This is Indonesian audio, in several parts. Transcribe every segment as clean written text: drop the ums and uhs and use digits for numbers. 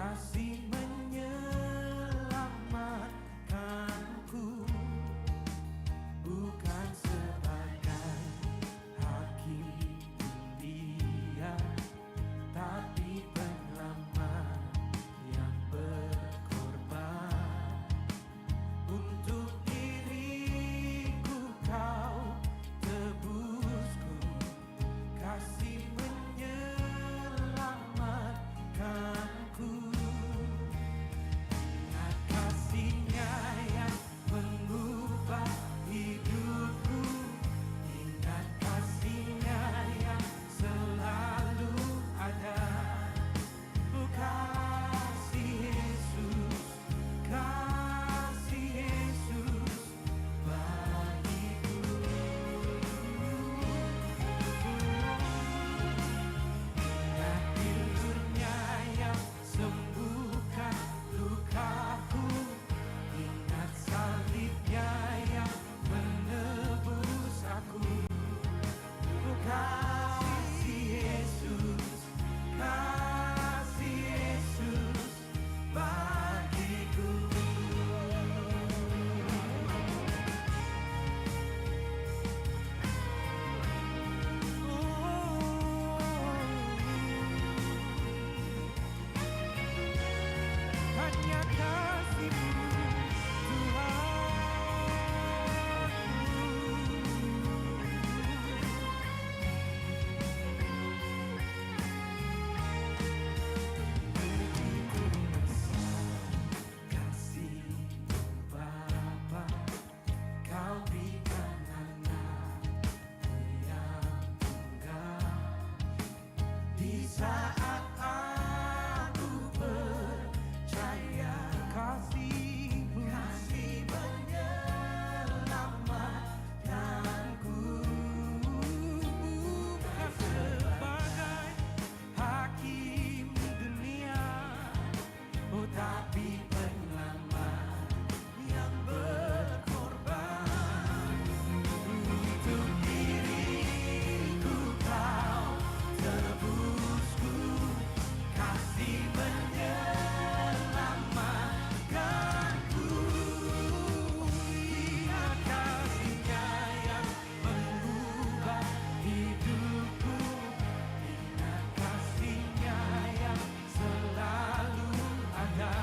kasih menyelamatkanku, bukan sebagai hakim dunia, tapi penyelamat yang berkorban. Untuk diriku kau tebusku, kasih menyelamatkanku. Ingat kasih-Nya yang mengubah hidupku, ingat kasih-Nya yang selalu ada. Oh, kasih Yesus, kasih Yesus bagiku. Ingat pilur-Nya yang sembuhkan lukaku, ingat salib-Nya yang menebus aku. Oh, kasih Yesus, kasih Yesus bagiku. Hanya kasih-Mu Bapa, Kau berikan anak-Mu yang tunggal. Di saat aku percaya, kasih-Mu, kasih menyelamatkanku, bukan sebagai hakim dunia, oh tapi penyelamat yang berkorban. Untuk diriku kau tebusku, kasih menyelamatkanku. Ingat kasih-Nya yang mengubah hidupku, ingat kasih-Nya yang selalu ada.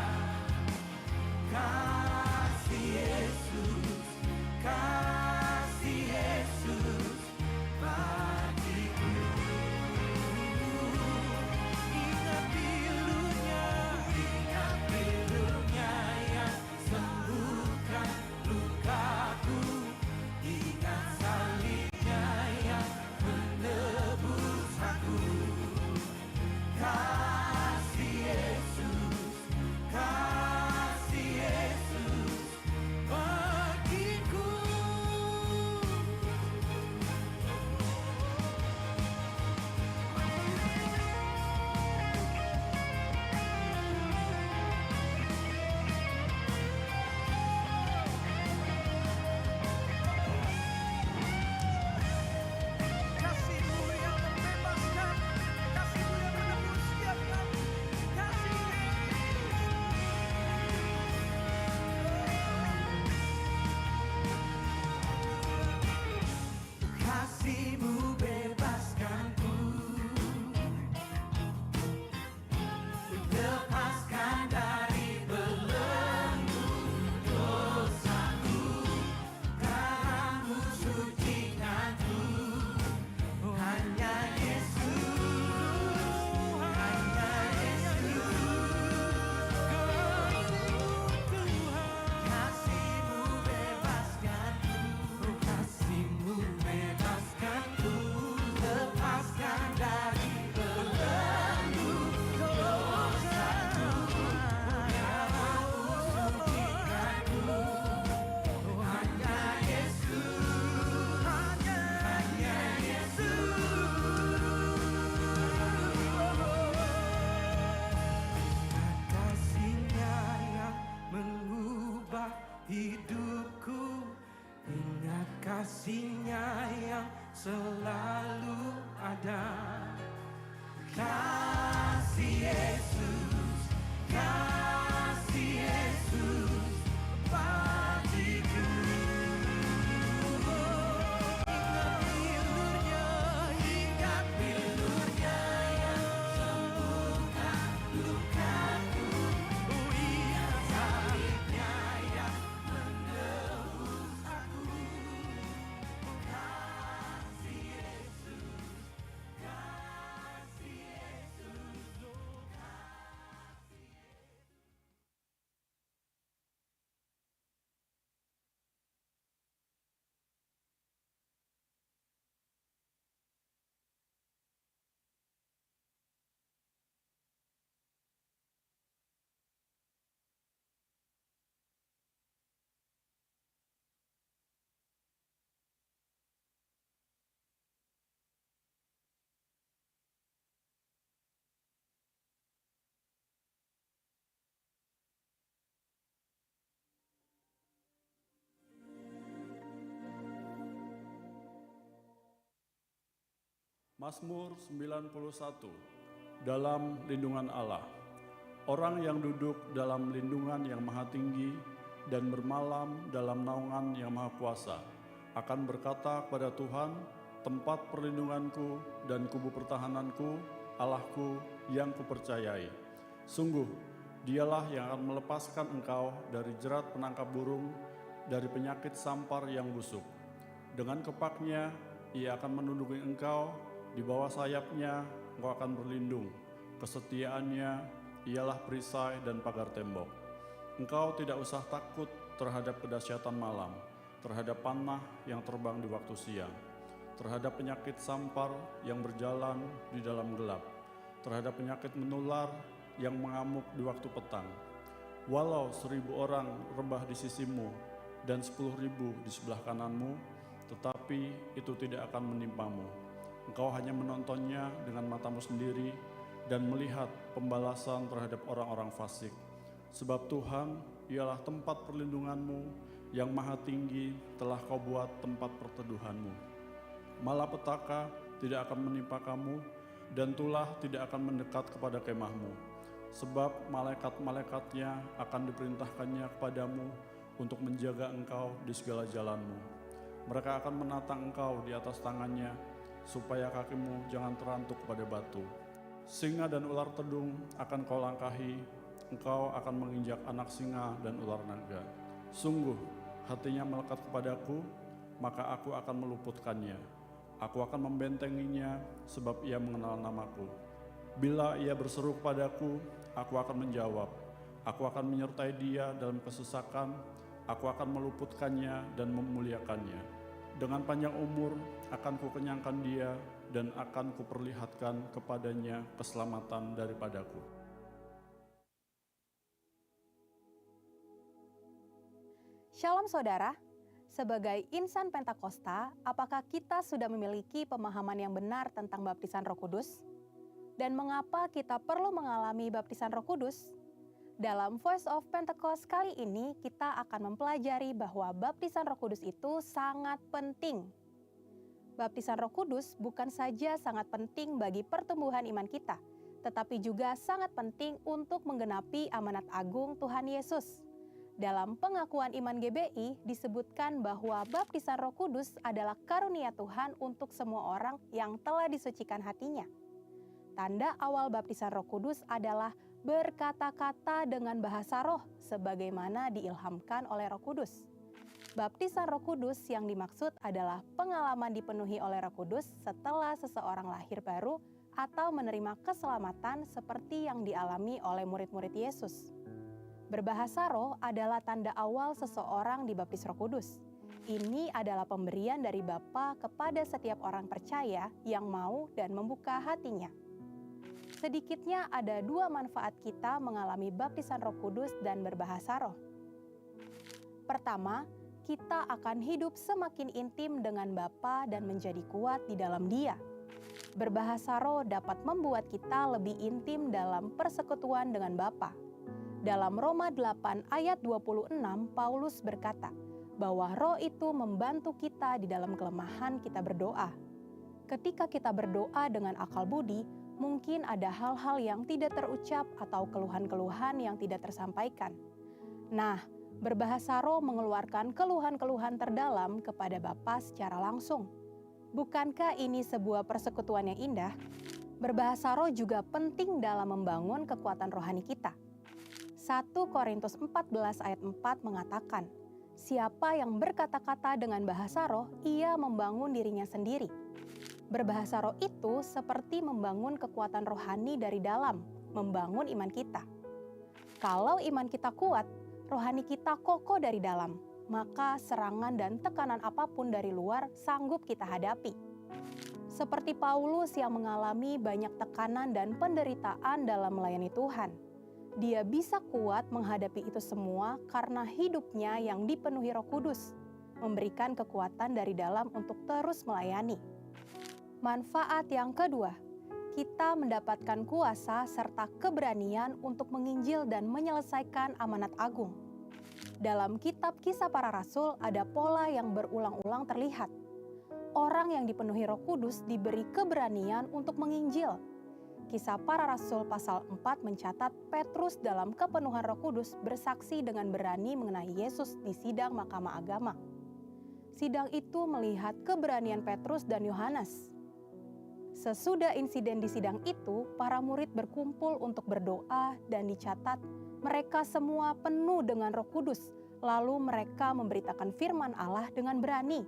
Kasih Yesus, kasih Yesus bagiku. Ingat pilur-Nya yang sembuhkan lukaku, ingat salib-Nya yang menebus aku. Kasih Yesus, kasih Yesus bagiku. Kasih-Mu yang membebaskan, kasih-Mu yang menebus setiap kami. Kasih-Mu bebaskanku, lepaskan dari belenggu dosaku. Darah-Mu sucikanku, hanya Yesus, hanya Yesus. Kasih-Mu bebaskanku, kasih-Mu bebaskanku, lepaskan dari belenggu dosaku. Darah-Mu sucikanku, hanya Yesus, hanya Yesus. Kasih-Nya yang mengubah hidupku, ingat kasih-Nya yang selalu ada. Kasih Yesus, Mazmur 91. Dalam lindungan Allah. Orang yang duduk dalam lindungan yang maha tinggi dan bermalam dalam naungan yang maha kuasa akan berkata kepada Tuhan, tempat perlindunganku dan kubu pertahananku, Allahku yang kupercayai. Sungguh, dialah yang akan melepaskan engkau dari jerat penangkap burung, dari penyakit sampar yang busuk. Dengan kepaknya, ia akan menundukkan engkau, di bawah sayapnya engkau akan berlindung. Kesetiaannya ialah perisai dan pagar tembok. Engkau tidak usah takut terhadap kedahsyatan malam, terhadap panah yang terbang di waktu siang, terhadap penyakit sampar yang berjalan di dalam gelap, terhadap penyakit menular yang mengamuk di waktu petang. Walau 1.000 orang rebah di sisimu dan 10.000 di sebelah kananmu, tetapi itu tidak akan menimpamu. Engkau hanya menontonnya dengan matamu sendiri dan melihat pembalasan terhadap orang-orang fasik. Sebab Tuhan ialah tempat perlindunganmu, yang maha tinggi telah kau buat tempat perteduhanmu. Malapetaka tidak akan menimpa kamu, dan tulah tidak akan mendekat kepada kemahmu. Sebab malaikat-malaikatnya akan diperintahkannya kepadamu untuk menjaga engkau di segala jalanmu. Mereka akan menatang engkau di atas tangannya, supaya kakimu jangan terantuk pada batu. Singa dan ular tedung akan kau langkahi, engkau akan menginjak anak singa dan ular naga. Sungguh, hatinya melekat kepadaku, maka aku akan meluputkannya. Aku akan membentenginya, sebab ia mengenal namaku. Bila ia berseru kepadaku, aku akan menjawab. Aku akan menyertai dia dalam kesesakan, aku akan meluputkannya dan memuliakannya. Dengan panjang umur akan kukenyangkan dia, dan akan kuperlihatkan kepadanya keselamatan daripadaku. Shalom saudara, sebagai insan Pentakosta, apakah kita sudah memiliki pemahaman yang benar tentang baptisan Roh Kudus? Dan mengapa kita perlu mengalami baptisan Roh Kudus? Dalam Voice of Pentecost kali ini, kita akan mempelajari bahwa baptisan Roh Kudus itu sangat penting. Baptisan Roh Kudus bukan saja sangat penting bagi pertumbuhan iman kita, tetapi juga sangat penting untuk menggenapi amanat agung Tuhan Yesus. Dalam pengakuan iman GBI disebutkan bahwa baptisan Roh Kudus adalah karunia Tuhan untuk semua orang yang telah disucikan hatinya. Tanda awal baptisan Roh Kudus adalah berkata-kata dengan bahasa roh sebagaimana diilhamkan oleh Roh Kudus. Baptisan Roh Kudus yang dimaksud adalah pengalaman dipenuhi oleh Roh Kudus setelah seseorang lahir baru atau menerima keselamatan seperti yang dialami oleh murid-murid Yesus. Berbahasa roh adalah tanda awal seseorang dibaptis Roh Kudus. Ini adalah pemberian dari Bapa kepada setiap orang percaya yang mau dan membuka hatinya. Sedikitnya ada 2 manfaat kita mengalami baptisan Roh Kudus dan berbahasa roh. Pertama, kita akan hidup semakin intim dengan Bapa dan menjadi kuat di dalam Dia. Berbahasa roh dapat membuat kita lebih intim dalam persekutuan dengan Bapa. Dalam Roma 8 ayat 26, Paulus berkata bahwa roh itu membantu kita di dalam kelemahan kita berdoa. Ketika kita berdoa dengan akal budi, mungkin ada hal-hal yang tidak terucap atau keluhan-keluhan yang tidak tersampaikan. Nah, berbahasa roh mengeluarkan keluhan-keluhan terdalam kepada Bapa secara langsung. Bukankah ini sebuah persekutuan yang indah? Berbahasa roh juga penting dalam membangun kekuatan rohani kita. 1 Korintus 14 ayat 4 mengatakan, siapa yang berkata-kata dengan bahasa roh, ia membangun dirinya sendiri. Berbahasa roh itu seperti membangun kekuatan rohani dari dalam, membangun iman kita. Kalau iman kita kuat, rohani kita kokoh dari dalam, maka serangan dan tekanan apapun dari luar sanggup kita hadapi. Seperti Paulus yang mengalami banyak tekanan dan penderitaan dalam melayani Tuhan. Dia bisa kuat menghadapi itu semua karena hidupnya yang dipenuhi Roh Kudus, memberikan kekuatan dari dalam untuk terus melayani. Manfaat yang kedua, kita mendapatkan kuasa serta keberanian untuk menginjil dan menyelesaikan amanat agung. Dalam kitab Kisah Para Rasul ada pola yang berulang-ulang terlihat. orang yang dipenuhi Roh Kudus diberi keberanian untuk menginjil. Kisah Para Rasul pasal 4 mencatat Petrus dalam kepenuhan Roh Kudus bersaksi dengan berani mengenai Yesus di sidang Mahkamah Agama. Sidang itu melihat keberanian Petrus dan Yohanes. Sesudah insiden di sidang itu, para murid berkumpul untuk berdoa dan dicatat mereka semua penuh dengan Roh Kudus. Lalu mereka memberitakan firman Allah dengan berani.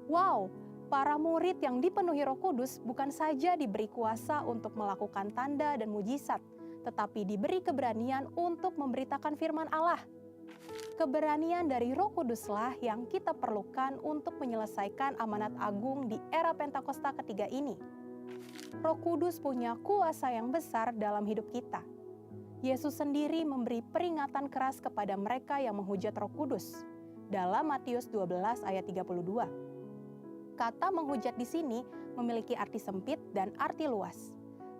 Wow, para murid yang dipenuhi Roh Kudus bukan saja diberi kuasa untuk melakukan tanda dan mujizat, tetapi diberi keberanian untuk memberitakan firman Allah. Keberanian dari Roh Kuduslah yang kita perlukan untuk menyelesaikan amanat agung di era Pentakosta ketiga ini. Roh Kudus punya kuasa yang besar dalam hidup kita. Yesus sendiri memberi peringatan keras kepada mereka yang menghujat Roh Kudus. Dalam Matius 12 ayat 32. Kata menghujat di sini memiliki arti sempit dan arti luas.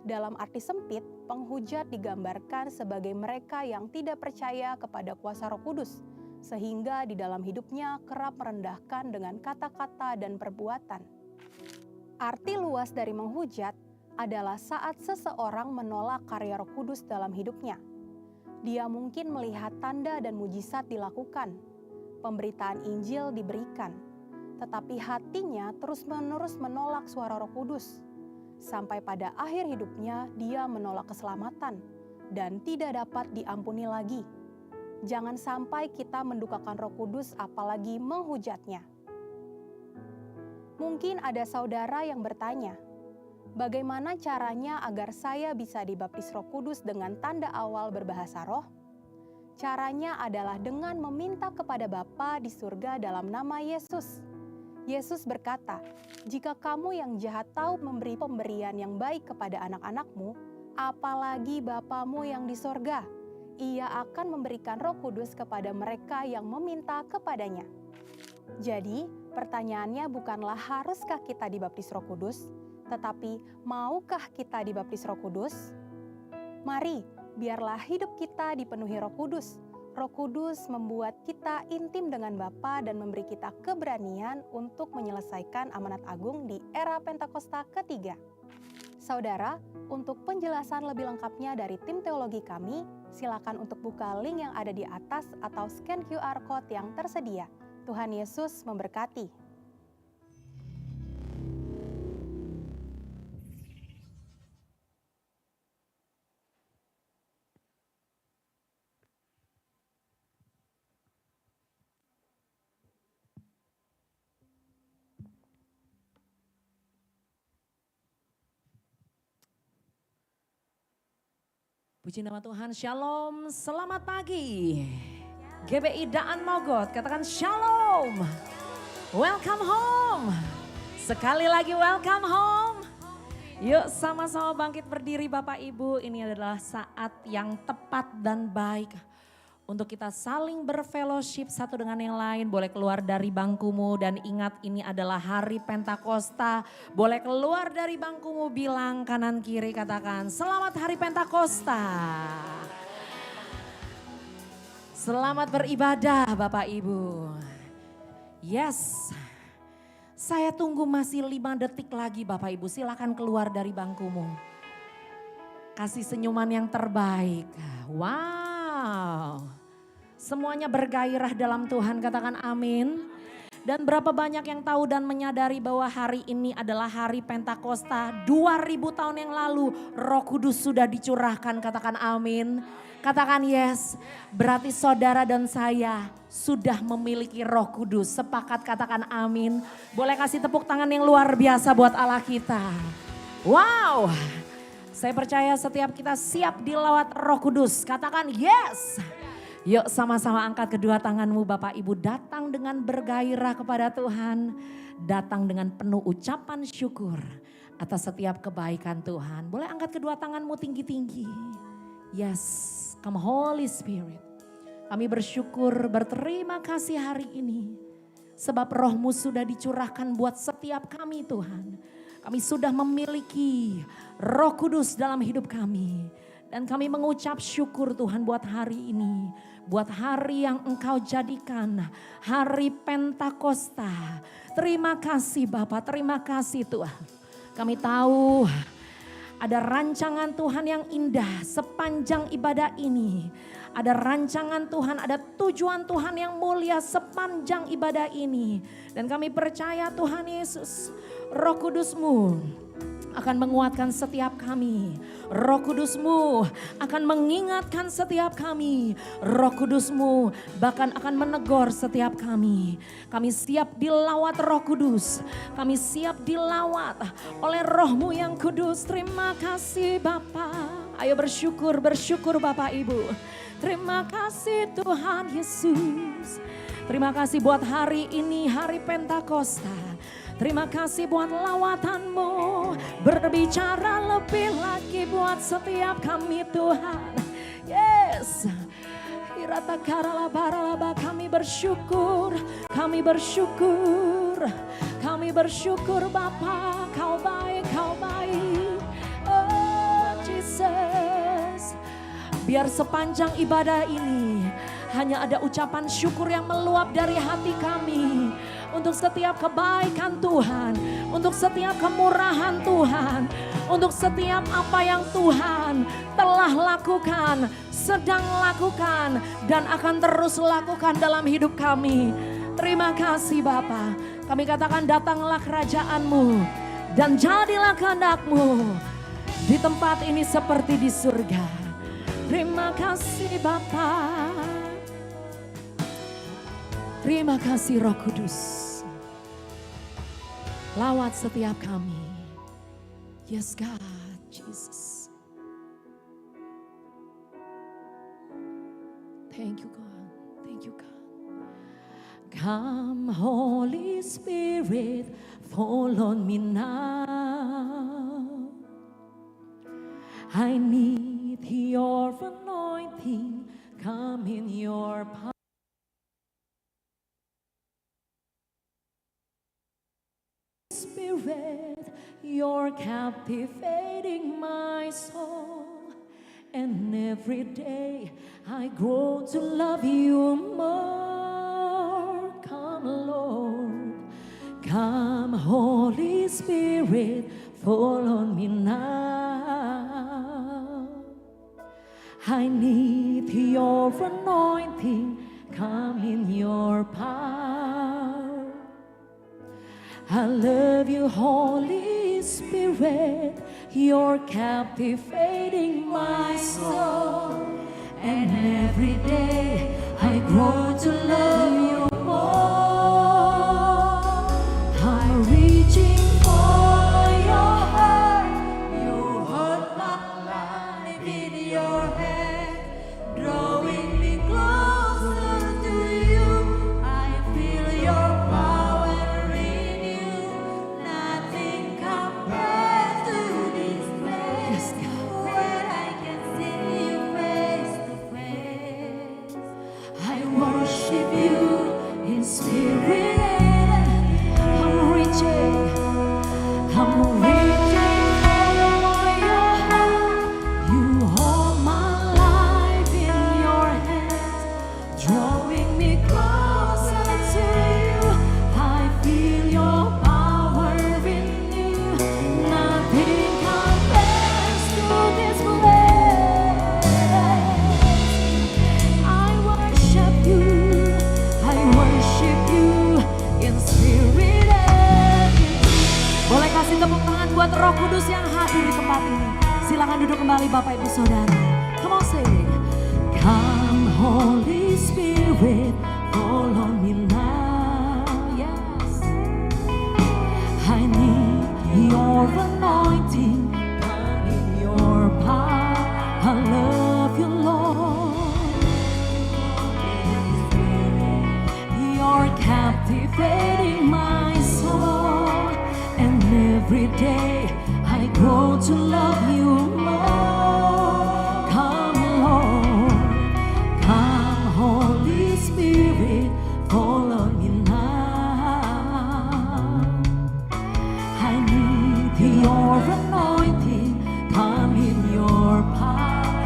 Dalam arti sempit, penghujat digambarkan sebagai mereka yang tidak percaya kepada kuasa Roh Kudus, sehingga di dalam hidupnya kerap merendahkan dengan kata-kata dan perbuatan. Arti luas dari menghujat adalah saat seseorang menolak karya Roh Kudus dalam hidupnya. Dia mungkin melihat tanda dan mujizat dilakukan, pemberitaan Injil diberikan, tetapi hatinya terus-menerus menolak suara Roh Kudus. Sampai pada akhir hidupnya dia menolak keselamatan dan tidak dapat diampuni lagi. Jangan sampai kita mendukakan Roh Kudus apalagi menghujatnya. Mungkin ada saudara yang bertanya, bagaimana caranya agar saya bisa dibaptis Roh Kudus dengan tanda awal berbahasa roh? Caranya adalah dengan meminta kepada Bapa di surga dalam nama Yesus. Yesus berkata, jika kamu yang jahat tahu memberi pemberian yang baik kepada anak-anakmu, apalagi Bapamu yang di sorga, Ia akan memberikan Roh Kudus kepada mereka yang meminta kepadanya. Jadi, pertanyaannya bukanlah haruskah kita dibaptis Roh Kudus, tetapi maukah kita dibaptis Roh Kudus? Mari, biarlah hidup kita dipenuhi Roh Kudus. Roh Kudus membuat kita intim dengan Bapa dan memberi kita keberanian untuk menyelesaikan amanat agung di era Pentakosta ketiga. Saudara, untuk penjelasan lebih lengkapnya dari tim teologi kami, silakan untuk buka link yang ada di atas atau scan QR Code yang tersedia. Tuhan Yesus memberkati. Puji nama Tuhan, Shalom, selamat pagi. GBI Daan Mogot, katakan Shalom. Welcome home. Sekali lagi welcome home. Yuk sama-sama bangkit berdiri Bapak Ibu, ini adalah saat yang tepat dan baik untuk kita saling berfellowship satu dengan yang lain. Boleh keluar dari bangkumu dan ingat ini adalah hari Pentakosta. Boleh keluar dari bangkumu, bilang kanan kiri, katakan selamat hari Pentakosta. Selamat beribadah Bapak Ibu. Yes, saya tunggu masih 5 detik lagi Bapak Ibu. Silakan keluar dari bangkumu. Kasih senyuman yang terbaik. Wow. Semuanya bergairah dalam Tuhan, katakan amin. Dan berapa banyak yang tahu dan menyadari bahwa hari ini adalah hari Pentakosta. 2000 tahun yang lalu Roh Kudus sudah dicurahkan, katakan amin. Katakan yes, berarti saudara dan saya sudah memiliki Roh Kudus. Sepakat katakan amin. Boleh kasih tepuk tangan yang luar biasa buat Allah kita. Wow, saya percaya setiap kita siap dilawat Roh Kudus. Katakan yes. Yuk sama-sama angkat kedua tanganmu Bapak Ibu, datang dengan bergairah kepada Tuhan. Datang dengan penuh ucapan syukur atas setiap kebaikan Tuhan. Boleh angkat kedua tanganmu tinggi-tinggi. Yes, come Holy Spirit. Kami bersyukur, berterima kasih hari ini. Sebab roh-Mu sudah dicurahkan buat setiap kami Tuhan. Kami sudah memiliki Roh Kudus dalam hidup kami. Dan kami mengucap syukur Tuhan buat hari ini. Buat hari yang Engkau jadikan hari Pentakosta. Terima kasih Bapa, terima kasih Tuhan. Kami tahu ada rancangan Tuhan yang indah sepanjang ibadah ini. Ada rancangan Tuhan, ada tujuan Tuhan yang mulia sepanjang ibadah ini. Dan kami percaya Tuhan Yesus, Roh Kudus-Mu akan menguatkan setiap kami. Roh Kudus-Mu akan mengingatkan setiap kami. Roh Kudus-Mu bahkan akan menegur setiap kami. Kami siap dilawat Roh Kudus. Kami siap dilawat oleh Roh-Mu yang kudus. Terima kasih Bapa. Ayo bersyukur, bersyukur Bapak Ibu. Terima kasih Tuhan Yesus. Terima kasih buat hari ini, hari Pentakosta. Terima kasih buat lawatan-Mu, berbicara lebih lagi buat setiap kami Tuhan. Yes. Hirata karala baralaba, kami bersyukur, kami bersyukur. Kami bersyukur Bapa, Kau baik, Kau baik. Oh Jesus. Biar sepanjang ibadah ini hanya ada ucapan syukur yang meluap dari hati kami. Untuk setiap kebaikan Tuhan, untuk setiap kemurahan Tuhan, untuk setiap apa yang Tuhan telah lakukan, sedang lakukan, dan akan terus lakukan dalam hidup kami. Terima kasih Bapa. Kami katakan datanglah kerajaan-Mu dan jadilah kehendak-Mu di tempat ini seperti di surga. Terima kasih Bapa. Terima kasih Roh Kudus. Lawat setiap kami. Yes God, Jesus. Thank you God, thank you God. Come Holy Spirit, fall on me now. I need your anointing, come in your power. Spirit, you're captivating my soul, and every day I grow to love you more. Come Lord, come Holy Spirit, fall on me now. I need your anointing, come in your power. I love you, Holy Spirit, you're captivating my soul, and every day I grow to love you more. I'm reaching for your heart, you hold my life in your hand, drawing me closer to you. I feel your power. Worship you in spirit. I'm reaching for your heart. You hold my life in your hands, drawing me closer to you. I feel your power in you. Nothing compares to this place. I worship you in spirit and in truth. Boleh kasih tepuk tangan buat Roh Kudus yang hadir di tempat ini. Silakan duduk kembali Bapak Ibu Saudara. Come on sing. Come Holy Spirit, fall on me now. Yes. I need your anointing, come in your power. I love you Lord. You're captivating my soul, and every day I grow to love you more. Come Lord, come Holy Spirit, fall on me now. I need your anointing, come in your power.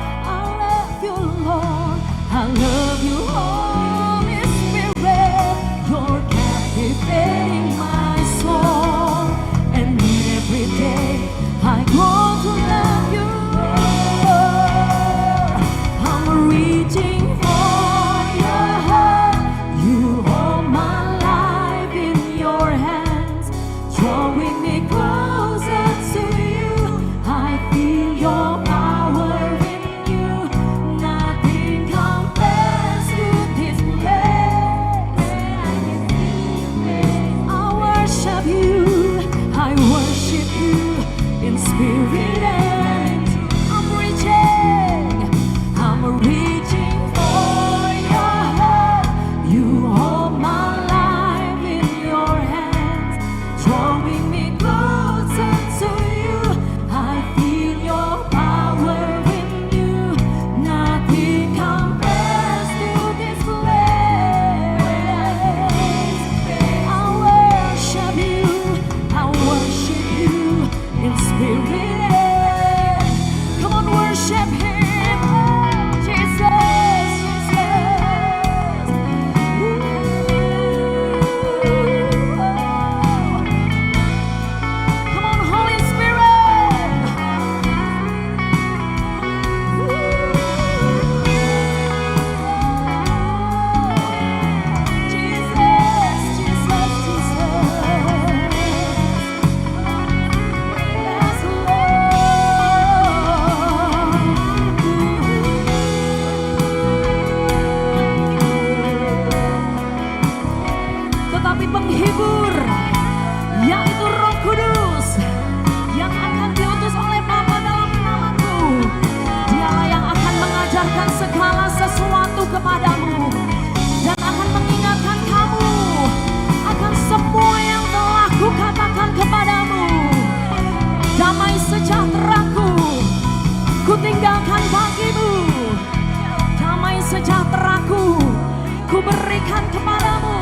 berikan kepadamu.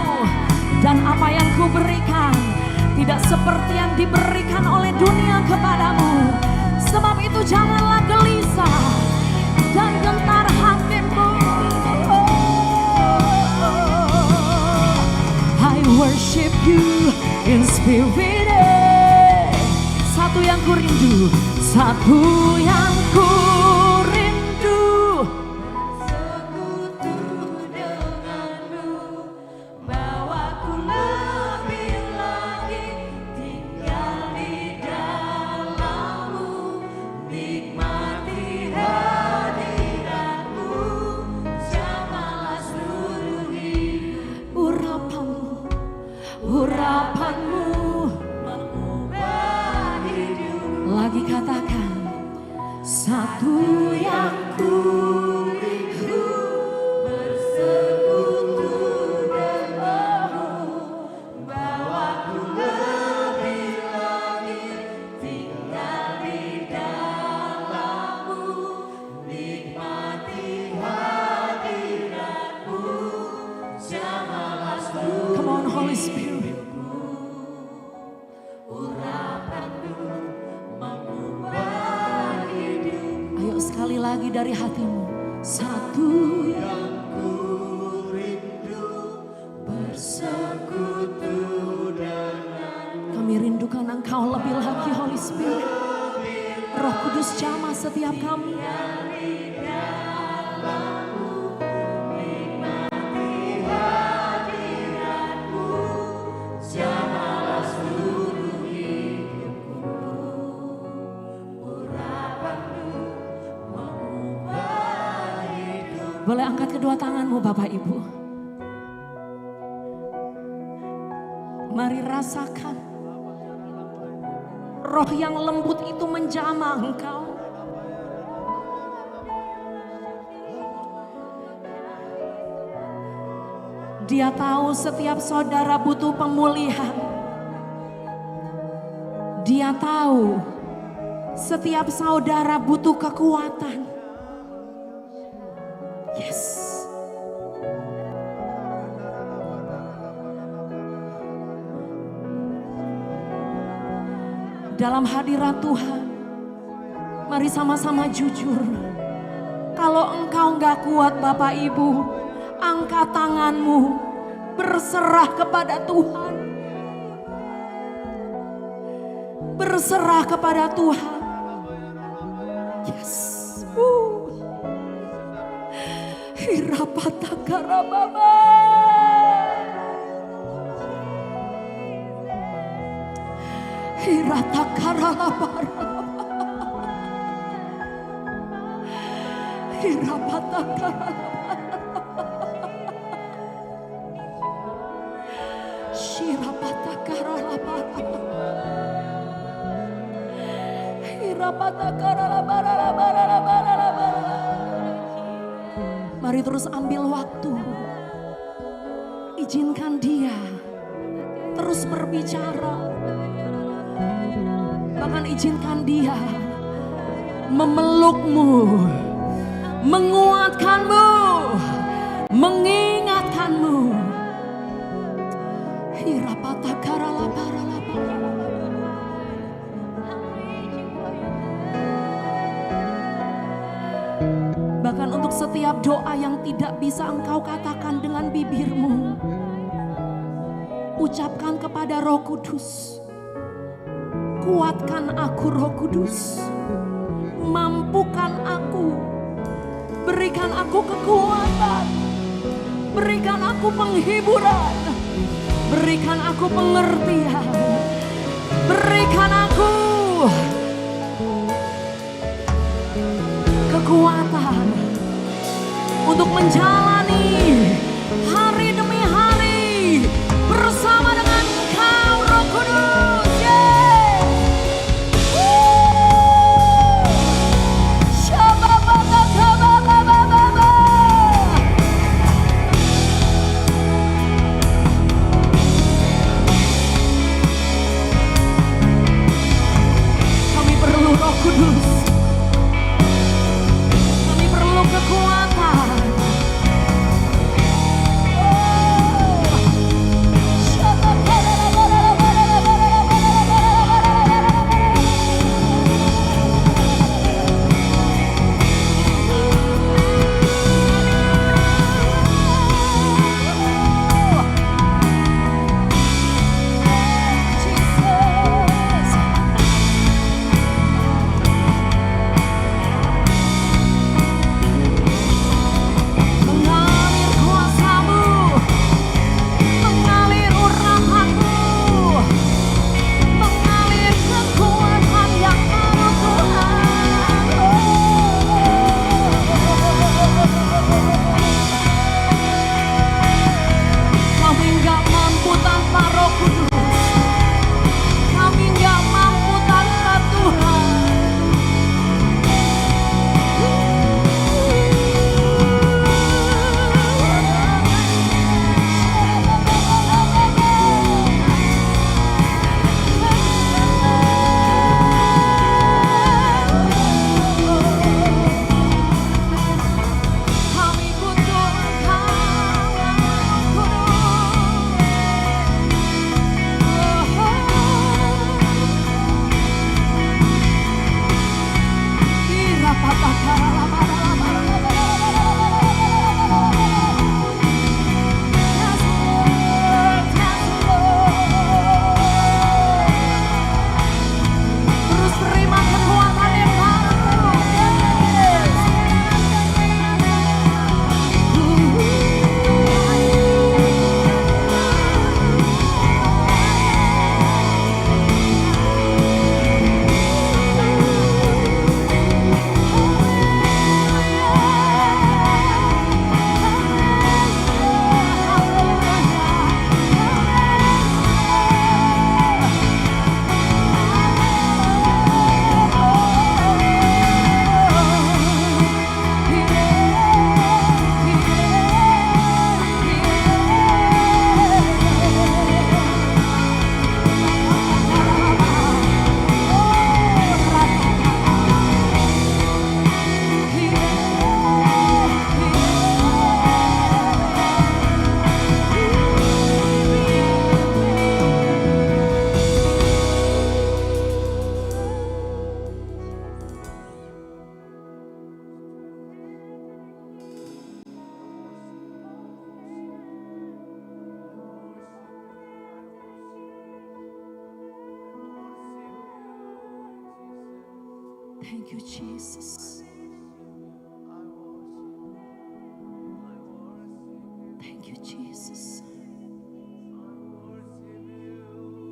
Dan apa yang ku berikan tidak seperti yang diberikan oleh dunia kepadamu. Sebab itu janganlah gelisah dan gentar hatimu. I worship you in spirit. Satu yang ku rindu, satu yang ku rindu, bersekutu denganmu, bawaku lebih lagi tinggal di dalammu, nikmati hadiratmu, jamalah seluruh hidup. Urapanmu mengubah hidup. Lagi katakan, satu yang ku rindu, bersekutu denganmu, bawaku lebih lagi tinggal di dalammu, nikmati hadiratmu, jamalah seluruh. Come on, Holy Spirit. Ayo sekali lagi dari hatimu. Satu yang ku rindu, bersekutu dengan. Kami rindukan Engkau lebih lagi, Holy Spirit. Roh Kudus jamah setiap kami. Boleh angkat kedua tanganmu Bapak Ibu. Mari rasakan roh yang lembut itu menjamah engkau. Dia tahu setiap saudara butuh pemulihan. Dia tahu setiap saudara butuh kekuatan. Yes. Dalam hadirat Tuhan, mari sama-sama jujur. Kalau engkau enggak kuat Bapak Ibu, angkat tanganmu, berserah kepada Tuhan. Berserah kepada Tuhan. Yes. Hirapatakarababa. Hiratakarabara. Hirapatakarabara. Shirapatakarabara. Hirapatakarabara. Mari terus ambil waktu. Izinkan Dia terus berbicara. Bahkan izinkan Dia memelukmu, menguatkanmu, mengingatkanmu. Bahkan untuk setiap doa yang tidak bisa engkau katakan dengan bibirmu, ucapkan kepada Roh Kudus. Kuatkan aku Roh Kudus, mampukan aku, berikan aku kekuatan, berikan aku penghiburan, berikan aku pengertian, berikan aku kekuatan untuk menjalani hari demi hari bersama dengan Engkau Roh Kudus. Kami perlu Roh Kudus. Kami perlu kekuatan. Oh. Thank you, Jesus. Thank you, Jesus.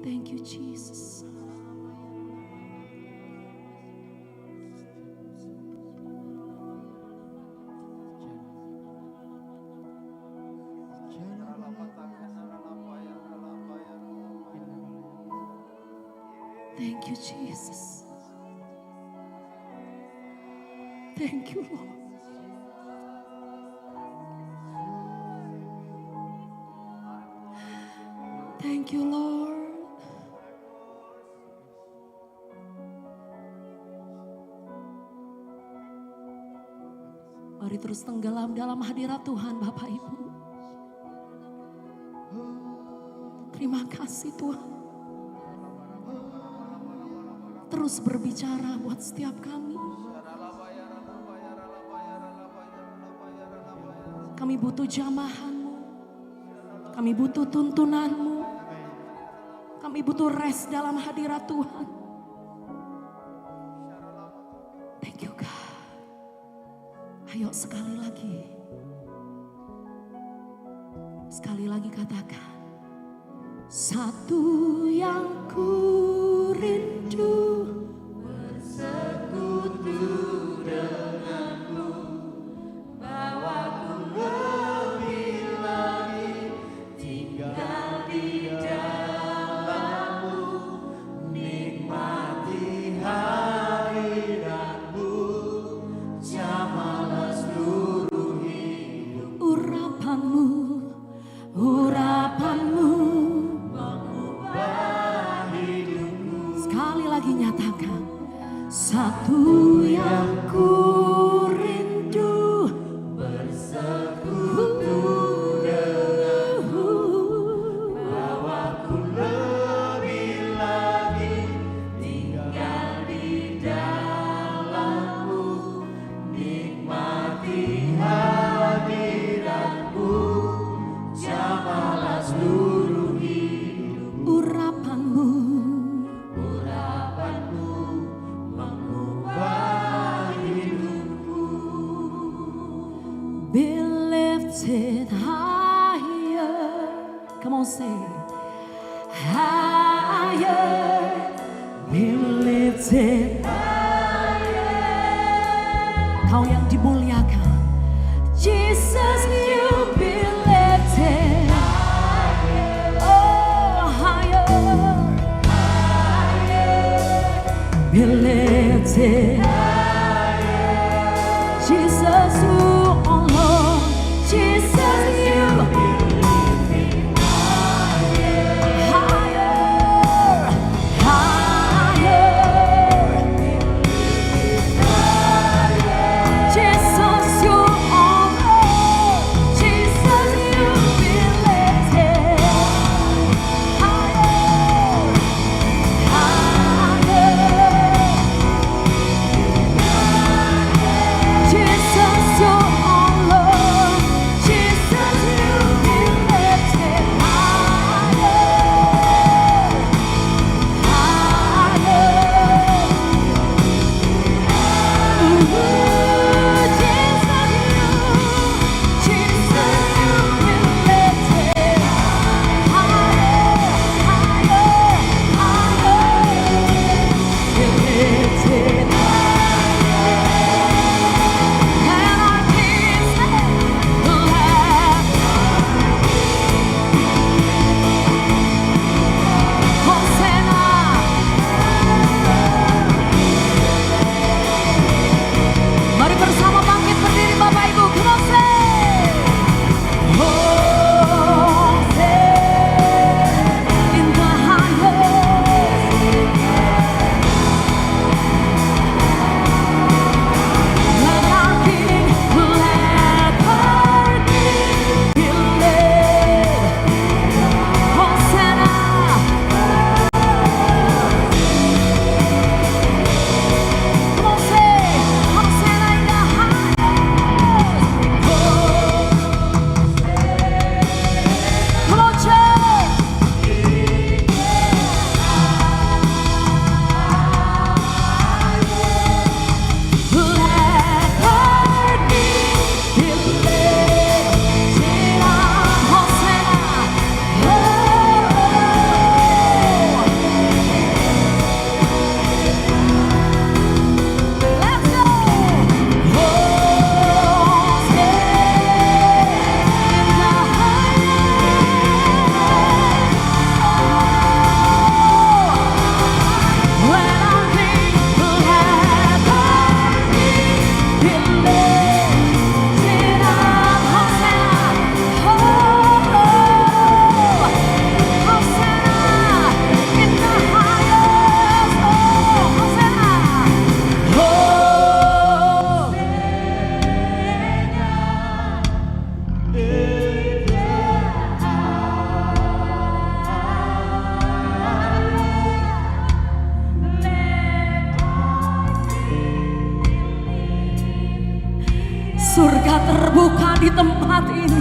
Thank you, Jesus. Thank you, Jesus. Thank you, Lord. Thank you, Lord. Mari terus tenggelam dalam hadirat Tuhan, Bapak Ibu. Terima kasih Tuhan. Terus berbicara buat setiap kami. Kami butuh jamahan-Mu. Kami butuh tuntunan-Mu. Kami butuh rest dalam hadirat Tuhan. Thank you God. Ayo sekali lagi. Sekali lagi katakan. Satu yang ku rindu bersekutu denganmu, bawaku lebih lagi tinggal di dalammu, nikmati hadiratmu, jamalah seluruh hidup. Urapanmu, urapanmu mengubah hidupku. Sekali lagi nyatakan, satu yang ku rindu bersekutu denganmu, bawaku lebih lagi tinggal di dalammu, nikmati hadiratmu, jamalah seluruh hidup. Urapanmu, urapanmu mengubah hidupku. Be lifted higher. Come on, say higher. Be lifted higher. Kau yang dimuliakan, Jesus, you be lifted higher. Oh, higher, higher. Be lifted higher. Jesus, you, oh Lord, Jesus, you be lifted higher, higher, higher. Jesus, you, oh Lord, Jesus, you be lifted higher, higher. buka di tempat ini.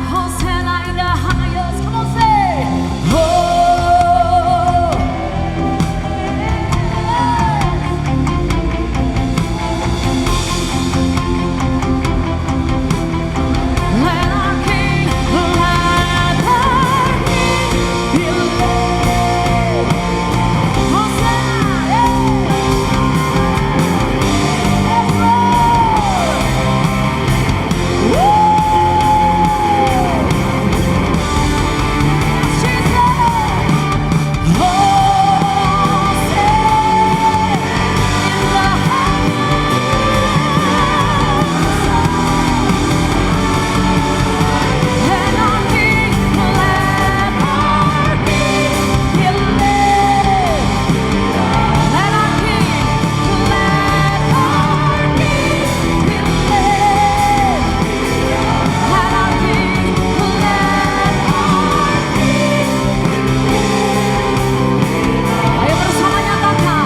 Hosanna in the highest. Come on, say. Oh. Let our King, let our King be led. Hosanna, ayo bersama nyatakan.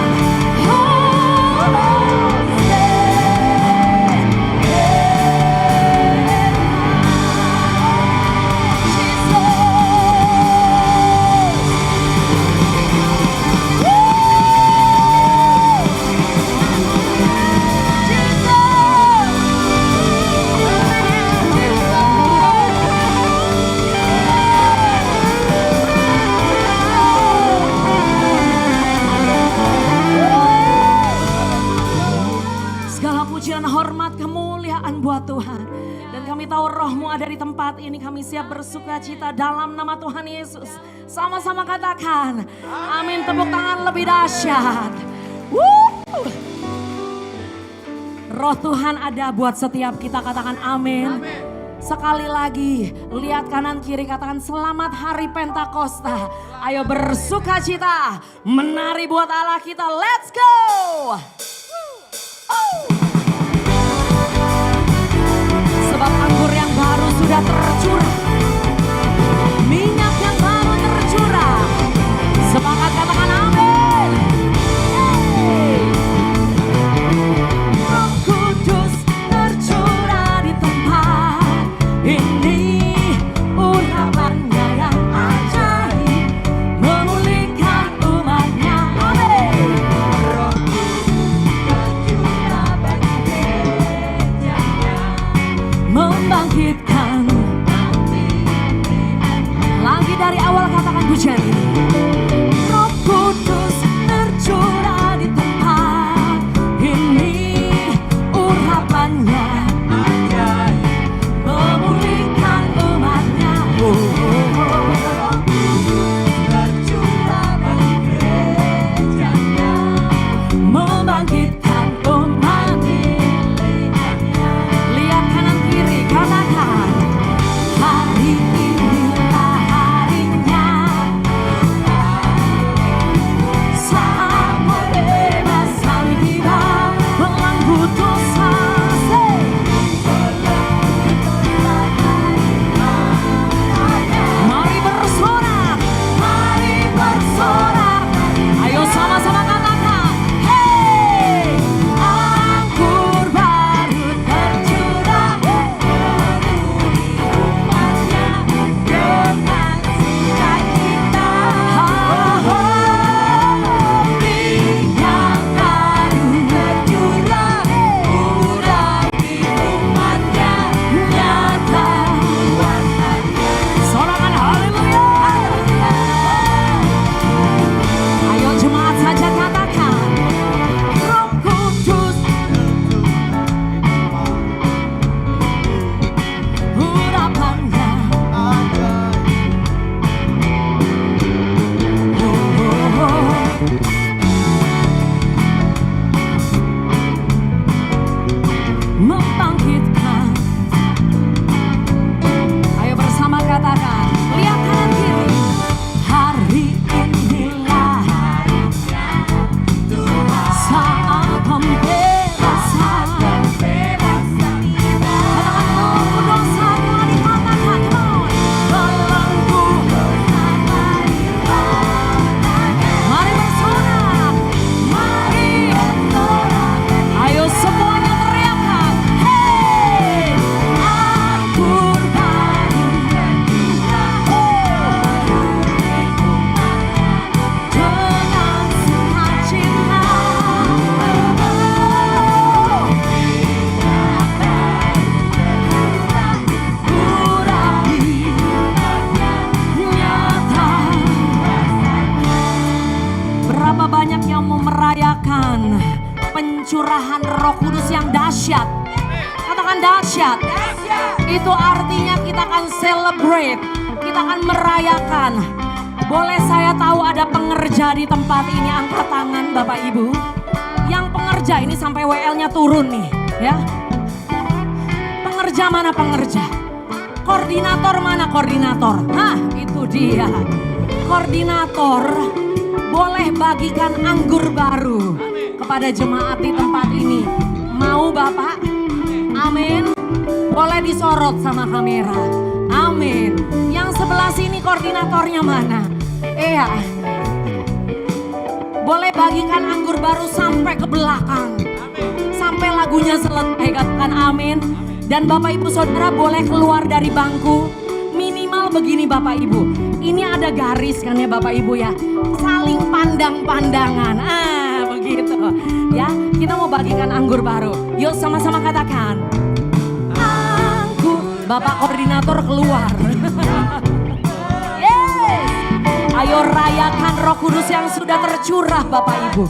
Segala pujian, hormat, kemuliaan buat Tuhan. Dan kami tahu Roh-Mu ada di tempat ini. Kami siap bersuka cita dalam nama Tuhan Yesus. Sama-sama katakan, amin. Tepuk tangan lebih dahsyat. Woo! Roh Tuhan ada buat setiap kita, katakan amin. Sekali lagi, lihat kanan kiri, katakan selamat hari Pentakosta. Ayo bersuka cita, menari buat Allah kita. Let's go! Sebab anggur yang baru sudah tercurah, minyak yang baru tercurah. Semangat, katakan amin. Roh Kudus tercurah di tempat ini, urapannya yang ajaib memulihkan umatnya. Amin. Roh tercurah bagi gerejanya, membangkitkan. Lagi dari awal katakan pujian ini. Roh Kudus tercurah di tempat ini, urapannya ajaib memulihkan umatnya. Roh Kudus tercurah bagi gerejanya, membangkitkan umat. Lihat kanan kiri, katakan hari inilah harinya, saat pembebasan tiba, belenggu dosa. Mari bersorak, mari bersorak. Ayo sama-sama katakan, hey. merayakan pencurahan Roh Kudus yang dahsyat. Katakan dahsyat. Itu artinya kita akan celebrate, kita akan merayakan. Boleh saya tahu ada pengerja di tempat ini, angkat tangan Bapak Ibu. Yang pengerja ini sampai WL-nya turun nih ya. Pengerja mana pengerja? Koordinator mana koordinator? Hah, itu dia. Koordinator boleh bagikan anggur baru kepada jemaat di tempat ini. Mau Bapak? Amin. Boleh disorot sama kamera. Amin. Yang sebelah sini koordinatornya mana? Iya. Boleh bagikan anggur baru sampai ke belakang. Sampai lagunya selesai, katakan amin. Dan Bapak Ibu Saudara boleh keluar dari bangku. Minimal begini Bapak Ibu. Ini ada garis kan ya Bapak Ibu ya. Saling pandang-pandangan. Begitu. Ya, kita mau bagikan anggur baru. Yuk sama-sama katakan. Anggur. Bapak koordinator keluar. Ayo rayakan Roh Kudus yang sudah tercurah Bapak Ibu.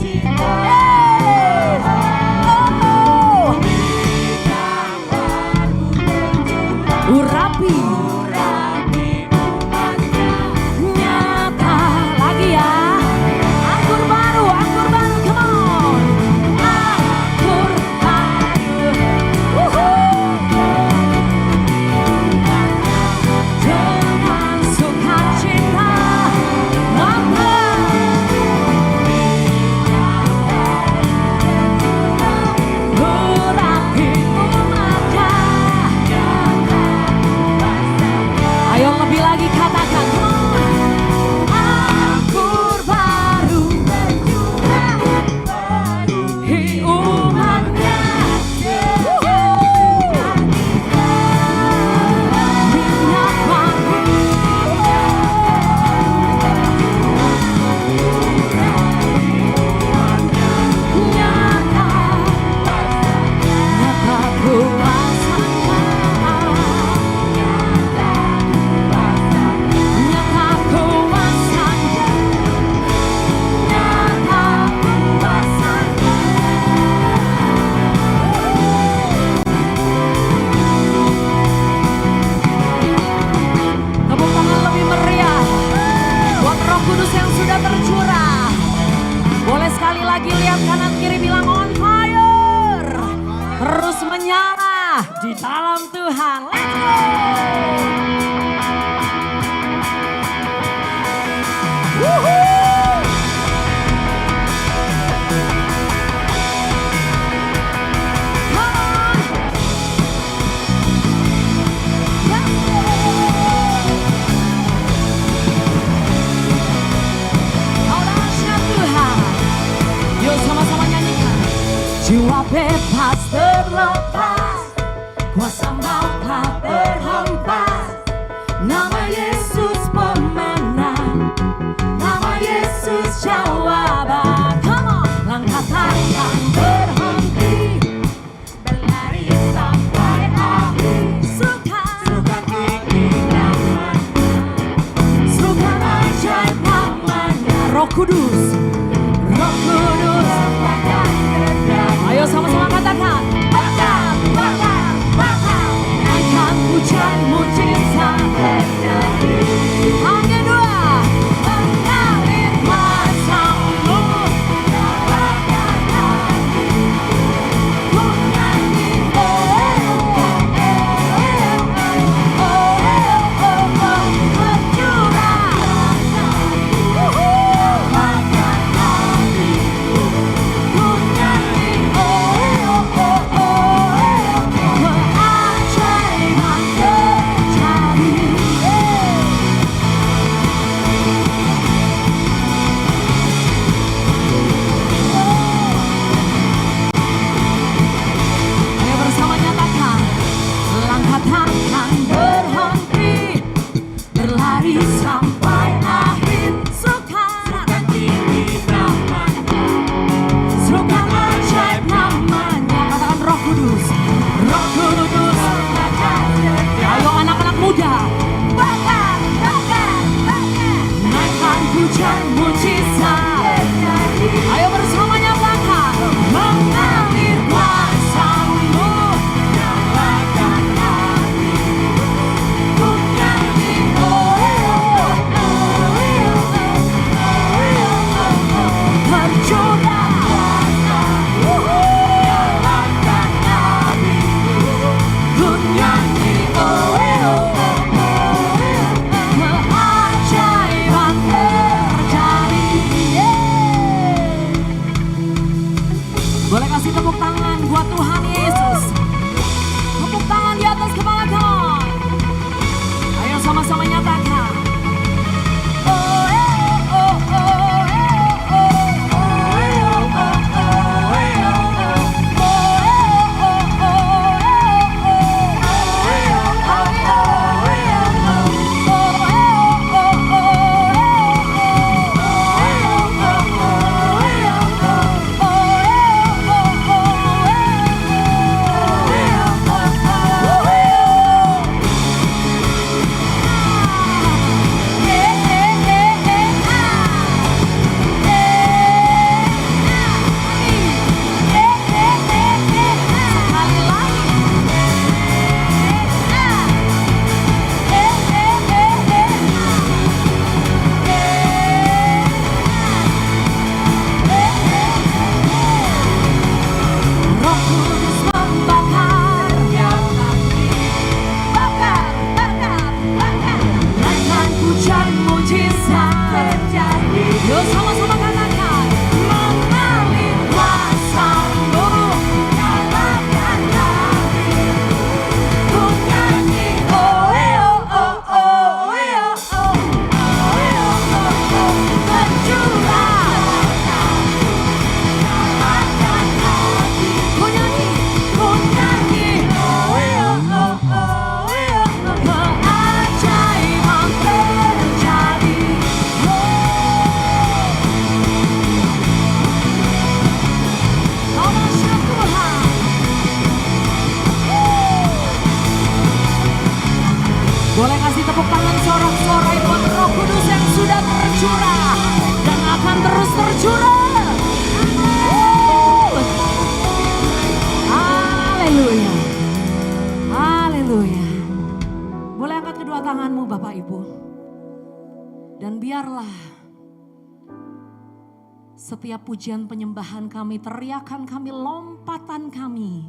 Urapi. Nyata lagi ya. Anggur baru, come on. Anggur baru. Dengan sukacita. Ayo lebih lagi katakan. Anggur baru hi umatnya. Minyak wangi. Nyata kuasanya. Nyata kuasanya. Nyata kuasanya. Tepuk tangan lebih meriah buat Roh Kudus yang sudah tercurah. Boleh sekali lagi lihat kanan kiri bilang on fire. Terus menyala di dalam Tuhan. Let's go. Woohoo. Come on. Let's go. Kau dahsyat Tuhan. Yuk sama-sama nyanyikan. Jiwa bebas terlepas, kuasa maut tak terhempas. Nama Yesus pemenang, nama Yesus jawaban. Come on, langkah takkan berhenti, berlari sampai akhir. Suka keindahan, suka ajaib namanya. Roh Kudus, Roh Kudus. Ayo sama-sama katakan. Bakar, bakar, bakar. Angkat hujan mujizat terjadi. Hanya dua. Mengalir kuasa-Mu. Boleh kasih tepuk tangan buat Tuhan Yesus. Tepuk tangan di atas kepala kamu. Ayo sama-sama nyatakan. Oh, oh, oh, oh, oh, oh, oh, boleh kasih tepuk tangan sorak-sorai buat Roh Kudus yang sudah tercurah dan akan terus tercurah. Haleluya. Haleluya. Boleh angkat kedua tanganmu Bapak Ibu. Dan biarlah setiap pujian penyembahan kami, teriakan kami, lompatan kami,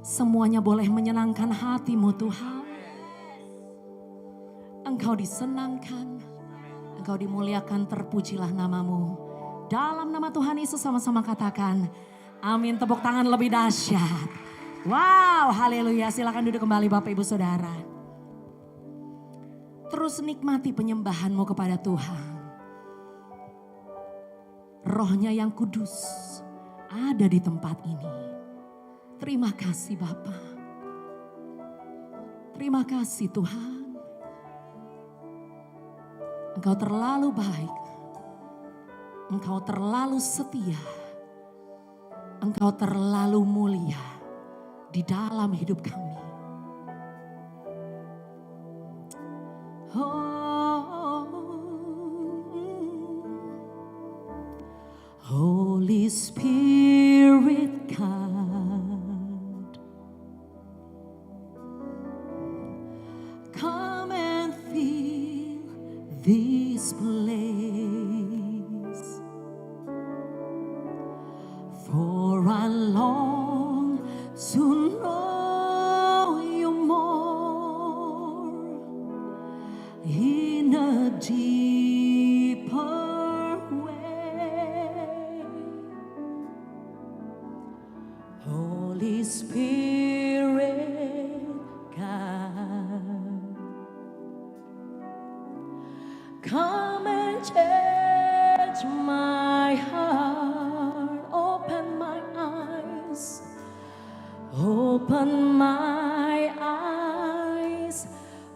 semuanya boleh menyenangkan hatimu Tuhan. Engkau disenangkan, Engkau dimuliakan, terpujilah namamu. Dalam nama Tuhan Yesus sama-sama katakan, amin. Tepuk tangan lebih dahsyat. Wow, haleluya. Silakan duduk kembali Bapak Ibu Saudara. Terus nikmati penyembahanmu kepada Tuhan. Rohnya yang kudus ada di tempat ini. Terima kasih Bapa. Terima kasih Tuhan. Engkau terlalu baik, Engkau terlalu setia, Engkau terlalu mulia di dalam hidup kami. Holy Spirit God, come and fill this place, for I long to know you more in a deeper way. Holy Spirit God, come and change my heart, open my eyes, open my eyes,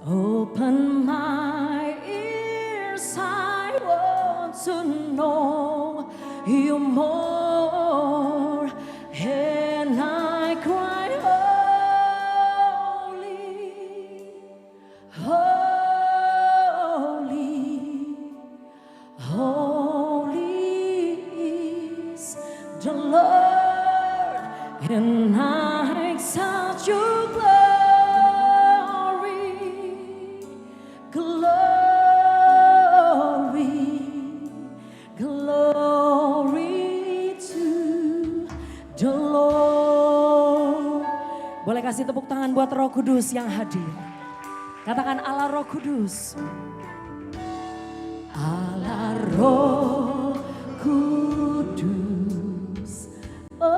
open my ears. I want to know you more, and I cry, holy, holy is the Lord, and I exalt your glory, glory, glory to the Lord. Boleh kasih tepuk tangan buat Roh Kudus yang hadir. Katakan Allah Roh Kudus. Allah Roh Kudus, oh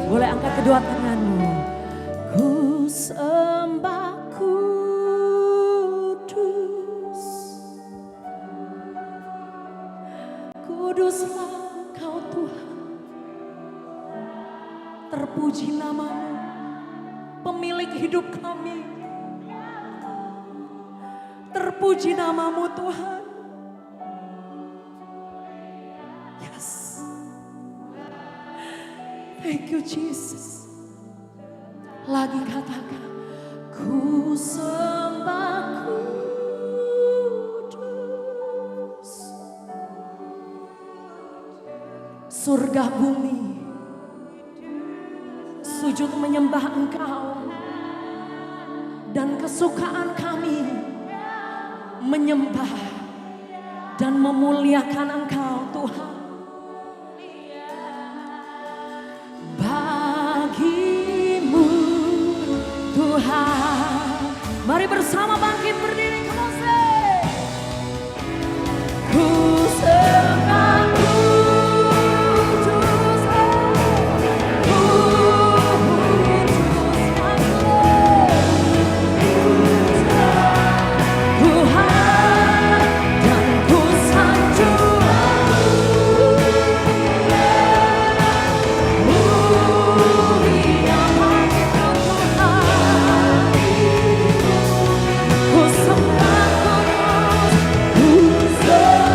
Boleh angkat kedua tanganmu. Ku sembah kudus, kuduslah Kau Tuhan. Terpuji namamu, pemilik hidup kami. Terpuji namamu Tuhan. Yes. Thank you Jesus. Lagi katakan, ku sembah kudus. Surga bumi sujud menyembah Engkau, dan kesukaan kami menyembah dan memuliakan Engkau Tuhan. Bagimu Tuhan. Mari bersama bangkit berdiri, come on say. Ku sembah kudus, Tuhan, dan ku sanjung mulia bagimu Tuhan. Ku sembah kudus, ku sembah kuduslah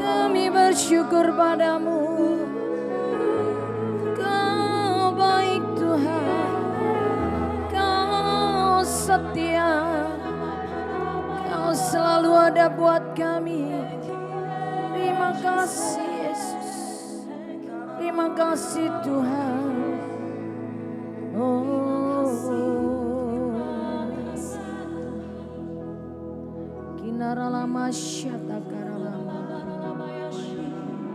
kami bersyukur padamu. Kau baik Tuhan, Kau setia, Kau selalu ada buat kami. Terima kasih Yesus, terima kasih Tuhan. Kinaralama syatakaralama,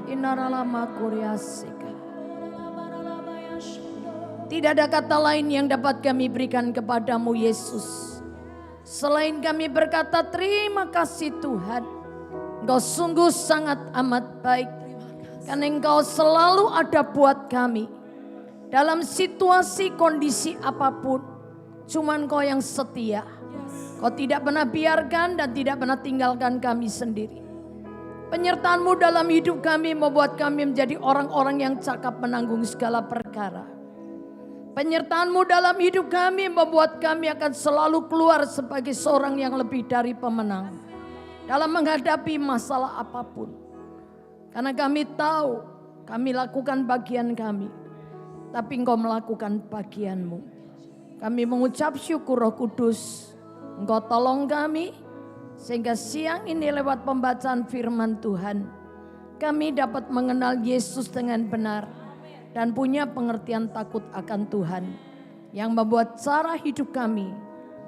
inaralama kuriasika. Tidak ada kata lain yang dapat kami berikan kepadamu Yesus, selain kami berkata terima kasih Tuhan. Engkau sungguh sangat amat baik, karena Engkau selalu ada buat kami. Dalam situasi kondisi apapun, cuman Engkau yang setia. Kau tidak pernah biarkan dan tidak pernah tinggalkan kami sendiri. Penyertaan-Mu dalam hidup kami membuat kami menjadi orang-orang yang cakap menanggung segala perkara. Penyertaan-Mu dalam hidup kami membuat kami akan selalu keluar sebagai seorang yang lebih dari pemenang dalam menghadapi masalah apapun. Karena kami tahu kami lakukan bagian kami, tapi Engkau melakukan bagian-Mu. Kami mengucap syukur Roh Kudus, Engkau tolong kami sehingga siang ini lewat pembacaan firman Tuhan kami dapat mengenal Yesus dengan benar dan punya pengertian takut akan Tuhan. yang membuat cara hidup kami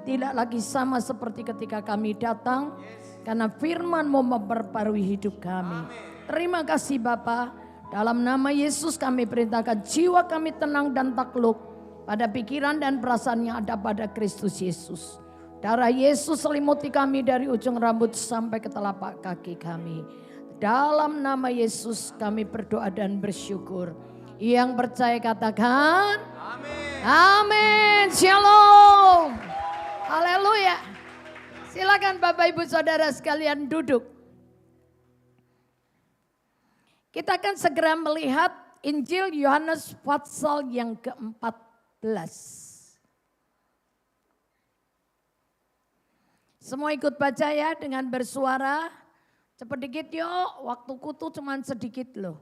tidak lagi sama seperti ketika kami datang, karena firman-Mu memperbarui hidup kami. Terima kasih Bapa. Dalam nama Yesus kami perintahkan jiwa kami tenang dan takluk pada pikiran dan perasaan yang ada pada Kristus Yesus. Darah Yesus selimuti kami dari ujung rambut sampai ke telapak kaki kami. Dalam nama Yesus kami berdoa dan bersyukur. Yang percaya katakan amin. Amin. Shalom. Haleluya. Silakan Bapak Ibu Saudara sekalian duduk. Kita akan segera melihat Injil Yohanes pasal yang ke-14. Semua ikut baca ya dengan bersuara. Cepat dikit yuk, waktuku tuh cuma sedikit loh.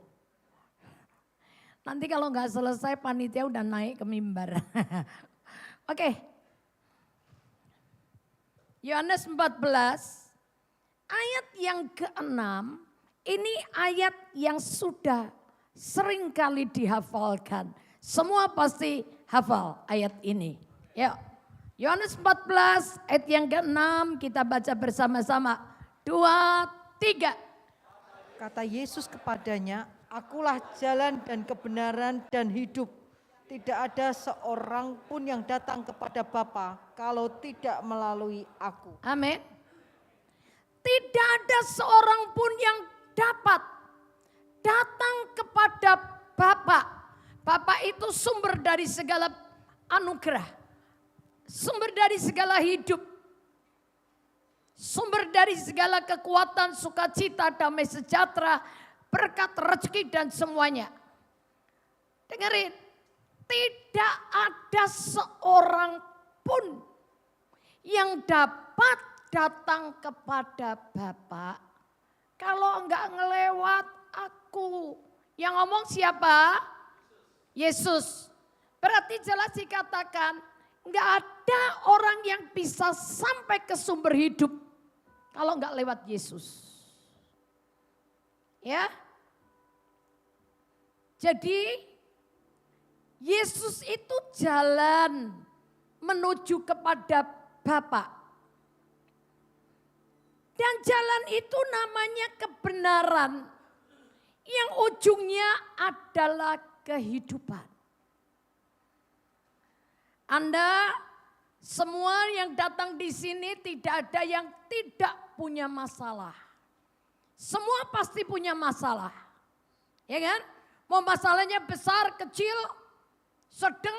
Nanti kalau nggak selesai panitia udah naik ke mimbar. Oke. Yohanes 14 ayat yang ke-6. Ini ayat yang sudah sering kali dihafalkan. Semua pasti hafal ayat ini. Yuk. Yohanes 14 ayat yang ke-6 kita baca bersama-sama. 2, 3. Kata Yesus kepadanya, akulah jalan dan kebenaran dan hidup. Tidak ada seorang pun yang datang kepada Bapa kalau tidak melalui aku. Amin. Tidak ada seorang pun yang dapat datang kepada Bapa. Bapa itu sumber dari segala anugerah. Sumber dari segala hidup. Sumber dari segala kekuatan, sukacita, damai sejahtera, berkat, rezeki dan semuanya. Dengerin, tidak ada seorang pun yang dapat datang kepada Bapa kalau enggak ngelewat aku. Yang ngomong siapa? Yesus. Berarti jelas dikatakan enggak ada orang yang bisa sampai ke sumber hidup kalau enggak lewat Yesus. Ya. Jadi Yesus itu jalan menuju kepada Bapa. Dan jalan itu namanya kebenaran yang ujungnya adalah kehidupan. Anda semua yang datang di sini tidak ada yang tidak punya masalah. Semua pasti punya masalah. Ya kan? Mau masalahnya besar, kecil, sedang,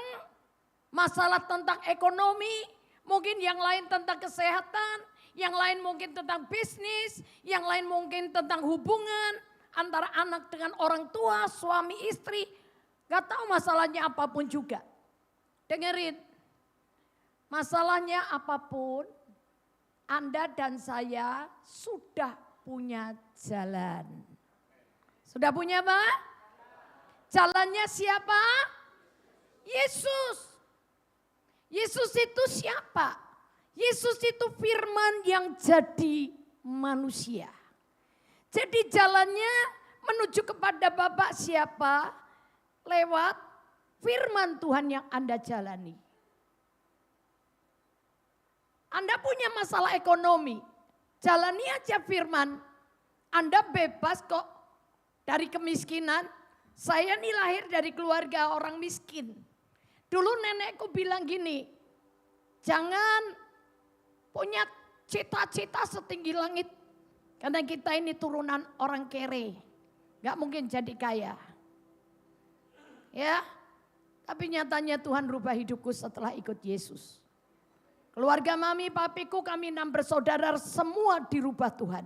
masalah tentang ekonomi, mungkin yang lain tentang kesehatan, yang lain mungkin tentang bisnis, yang lain mungkin tentang hubungan antara anak dengan orang tua, suami istri. Gak tahu masalahnya apapun juga. Dengerin, masalahnya apapun, Anda dan saya sudah punya jalan. Sudah punya apa? Jalannya siapa? Yesus. Yesus itu siapa? Yesus itu firman yang jadi manusia. Jadi jalannya menuju kepada Bapa siapa? Lewat firman Tuhan yang Anda jalani. Anda punya masalah ekonomi, jalani aja firman. Anda bebas kok dari kemiskinan. Saya nih lahir dari keluarga orang miskin. Dulu nenekku bilang gini, jangan punya cita-cita setinggi langit. Karena kita ini turunan orang kere. Gak mungkin jadi kaya. Ya, tapi nyatanya Tuhan rubah hidupku setelah ikut Yesus. Keluarga mami, papiku, kami 6 bersaudara semua dirubah Tuhan.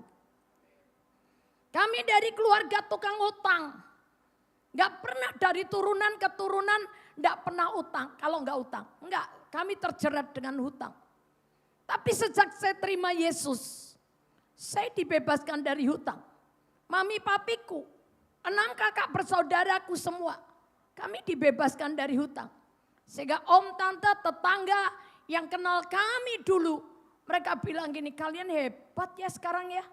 Kami dari keluarga tukang utang. Gak pernah dari turunan ke turunan gak pernah utang. Kalau gak utang, enggak, kami terjerat dengan hutang. Tapi sejak saya terima Yesus, saya dibebaskan dari hutang. Mami papiku, 6 kakak bersaudaraku semua, kami dibebaskan dari hutang. Sehingga om, tante, tetangga yang kenal kami dulu, mereka bilang gini, kalian hebat ya sekarang ya.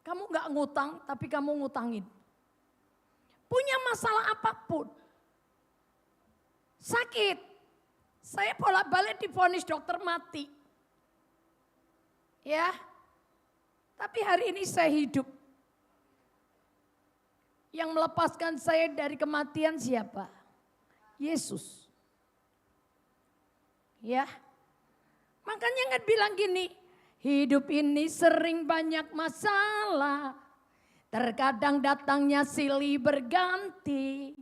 Kamu gak ngutang, tapi kamu ngutangin. Punya masalah apapun. Sakit, Saya bolak-balik divonis dokter mati. Ya. Tapi hari ini saya hidup. Yang melepaskan saya dari kematian siapa? Yesus. Ya. Makanya nggak bilang gini, hidup ini sering banyak masalah. Terkadang datangnya silih berganti.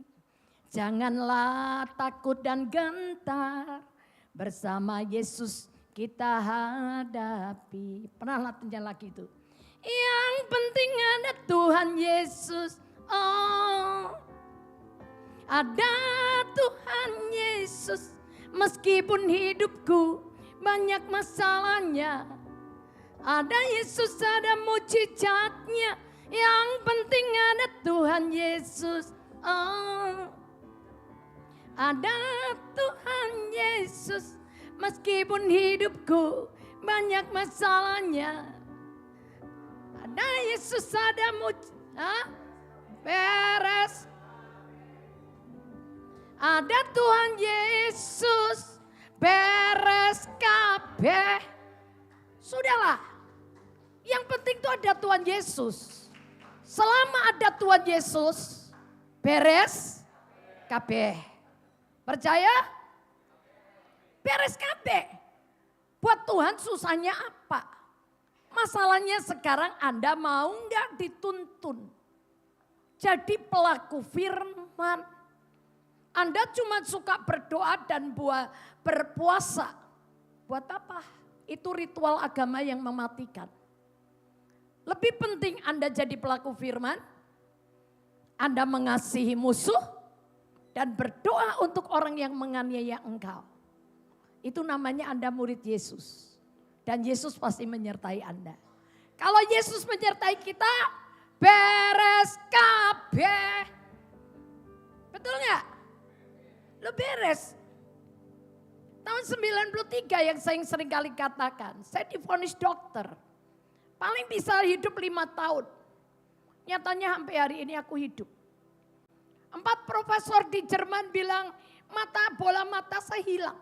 Janganlah takut dan gentar. Bersama Yesus kita hadapi. Pernah latihan lagi itu. Yang penting ada Tuhan Yesus. Oh, ada Tuhan Yesus. Meskipun hidupku banyak masalahnya. Ada Yesus, ada mujizatnya. Yang penting ada Tuhan Yesus. Oh, ada Tuhan Yesus. Meskipun hidupku banyak masalahnya. Ada Yesus, ada beres. Ada Tuhan Yesus, beres kabeh. Sudahlah. Yang penting itu ada Tuhan Yesus. Selama ada Tuhan Yesus, beres kabeh. Percaya? Beres kabeh. Buat Tuhan susahnya apa? Masalahnya sekarang Anda mau nggak dituntun? Jadi pelaku firman. Anda cuma suka berdoa dan berpuasa. Buat apa? Itu ritual agama yang mematikan. Lebih penting Anda jadi pelaku firman. Anda mengasihi musuh. Dan berdoa untuk orang yang menganiaya engkau. Itu namanya Anda murid Yesus. Dan Yesus pasti menyertai Anda. Kalau Yesus menyertai kita, beres kabeh. Betul nggak? Lo beres. Tahun 93 yang saya sering kali katakan, saya divonis dokter. Paling bisa hidup 5 tahun. Nyatanya sampai hari ini aku hidup. 4 profesor di Jerman bilang bola mata saya hilang.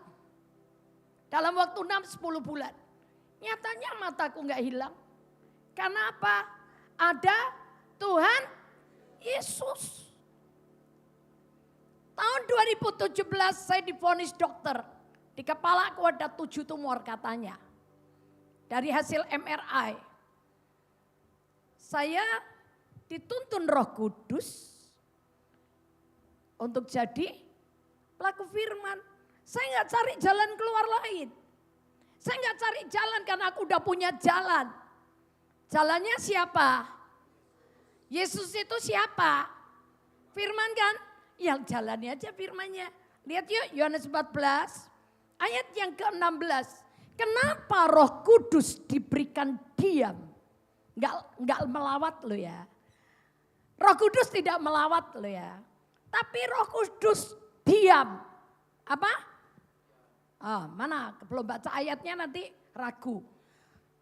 Dalam waktu 6-10 bulan. Nyatanya mataku nggak hilang. Karena apa? Ada Tuhan Yesus. Tahun 2017 saya divonis dokter. Di kepala aku ada 7 tumor katanya. Dari hasil MRI. Saya dituntun Roh Kudus untuk jadi pelaku firman. Saya nggak cari jalan keluar lain. Saya nggak cari jalan karena aku udah punya jalan. Jalannya siapa? Yesus itu siapa? Firman kan? Yang jalannya aja firmannya. Lihat yuk Yohanes 14 ayat yang ke-16. Kenapa Roh Kudus diberikan diam? Enggak melawat lo ya. Roh Kudus tidak melawat lo ya. Tapi Roh Kudus diam. Apa? Mana? Belum baca ayatnya nanti ragu.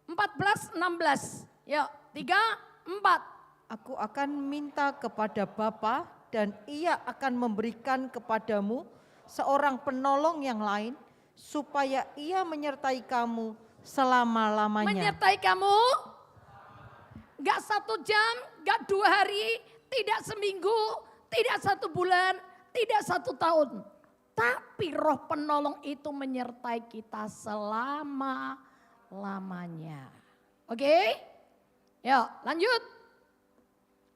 14, 16. Yuk, 3, 4. Aku akan minta kepada Bapa dan Ia akan memberikan kepadamu seorang penolong yang lain supaya Ia menyertai kamu selama-lamanya. Menyertai kamu gak 1 jam, gak 2 hari, tidak seminggu, tidak 1 bulan, tidak 1 tahun. Tapi Roh penolong itu menyertai kita selama-lamanya. Oke? Yuk lanjut.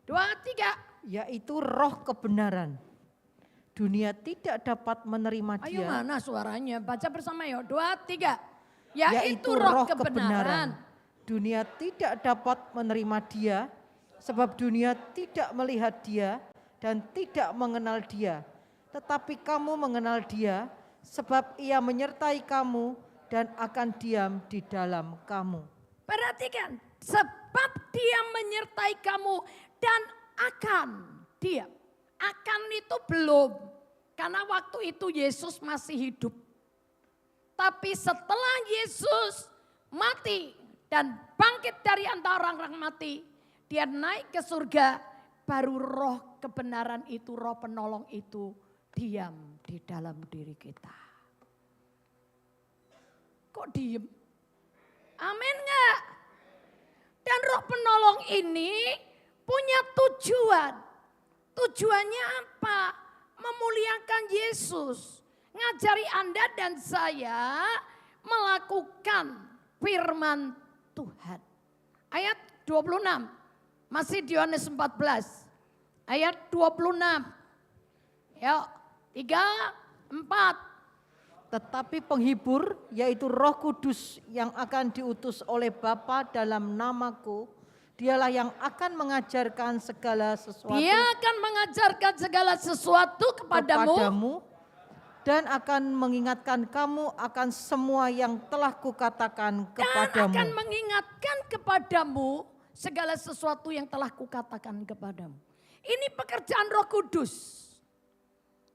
2, 3. Yaitu Roh kebenaran. Dunia tidak dapat menerima Ayo Dia. mana suaranya? Baca bersama yuk. 2, 3. Yaitu Roh kebenaran. Dunia tidak dapat menerima Dia, sebab dunia tidak melihat Dia dan tidak mengenal Dia. Tetapi kamu mengenal Dia, sebab Ia menyertai kamu dan akan diam di dalam kamu. Perhatikan, sebab Dia menyertai kamu dan akan diam. Akan itu belum, karena waktu itu Yesus masih hidup. Tapi setelah Yesus mati dan bangkit dari antara orang mati, Dia naik ke surga, baru Roh kebenaran itu, Roh penolong itu diam di dalam diri kita. Kok diem? Amin enggak? Dan roh penolong ini punya tujuan. Tujuannya apa? Memuliakan Yesus. Ngajari Anda dan saya melakukan firman Tuhan. Ayat 26. Masih di Yohanes 14. Ayat 26. Yuk, 3, 4. Tetapi penghibur, yaitu Roh Kudus yang akan diutus oleh Bapa dalam namaku, dialah yang akan mengajarkan segala sesuatu Dia akan mengajarkan segala sesuatu kepadamu dan akan mengingatkan kamu akan semua yang telah kukatakan dan kepadamu. akan mengingatkan kepadamu segala sesuatu yang telah kukatakan kepadamu. Ini pekerjaan Roh Kudus.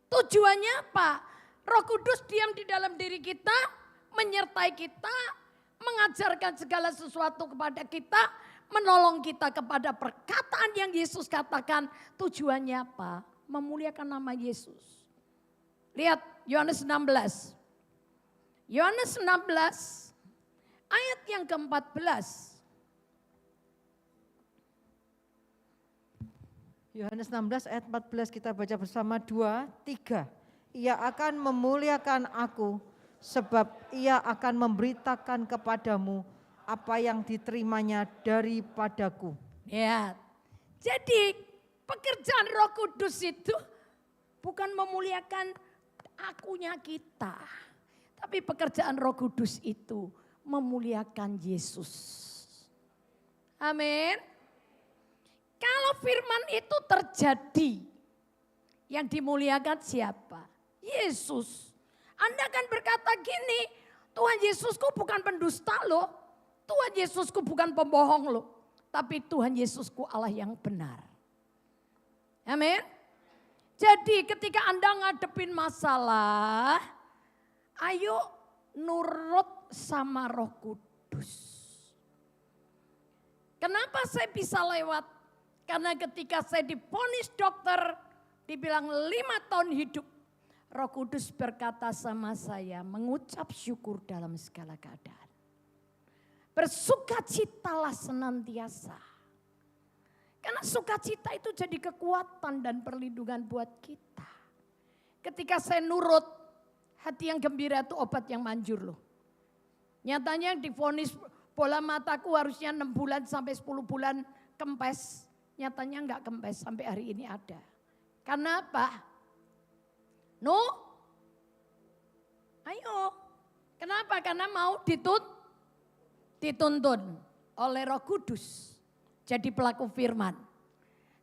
Tujuannya apa? Roh Kudus diam di dalam diri kita, menyertai kita, mengajarkan segala sesuatu kepada kita, menolong kita kepada perkataan yang Yesus katakan. Tujuannya apa? Memuliakan nama Yesus. Lihat Yohanes 16. Yohanes 16 ayat yang ke-14. Yohanes 16 ayat 14 kita baca bersama 2, 3. Ia akan memuliakan aku sebab ia akan memberitakan kepadamu apa yang diterimanya daripadaku. Ya, jadi pekerjaan Roh Kudus itu bukan memuliakan akunya kita. Tapi pekerjaan Roh Kudus itu memuliakan Yesus. Amin. Kalau firman itu terjadi, yang dimuliakan siapa? Yesus. Anda kan berkata gini, Tuhan Yesusku bukan pendusta loh. Tuhan Yesusku bukan pembohong loh. Tapi Tuhan Yesusku Allah yang benar. Amin. Jadi ketika Anda ngadepin masalah, ayo nurut sama Roh Kudus. Kenapa saya bisa lewat? Karena ketika saya divonis dokter, dibilang 5 tahun hidup. Roh Kudus berkata sama saya, mengucap syukur dalam segala keadaan. Bersukacitalah senantiasa. Karena sukacita itu jadi kekuatan dan perlindungan buat kita. Ketika saya nurut, hati yang gembira itu obat yang manjur loh. Nyatanya divonis bola mataku harusnya 6 bulan sampai 10 bulan kempes. Nyatanya enggak kempes sampai hari ini ada. Karena apa? No? Ayo. Kenapa? Karena mau dituntun oleh Roh Kudus. Jadi pelaku firman.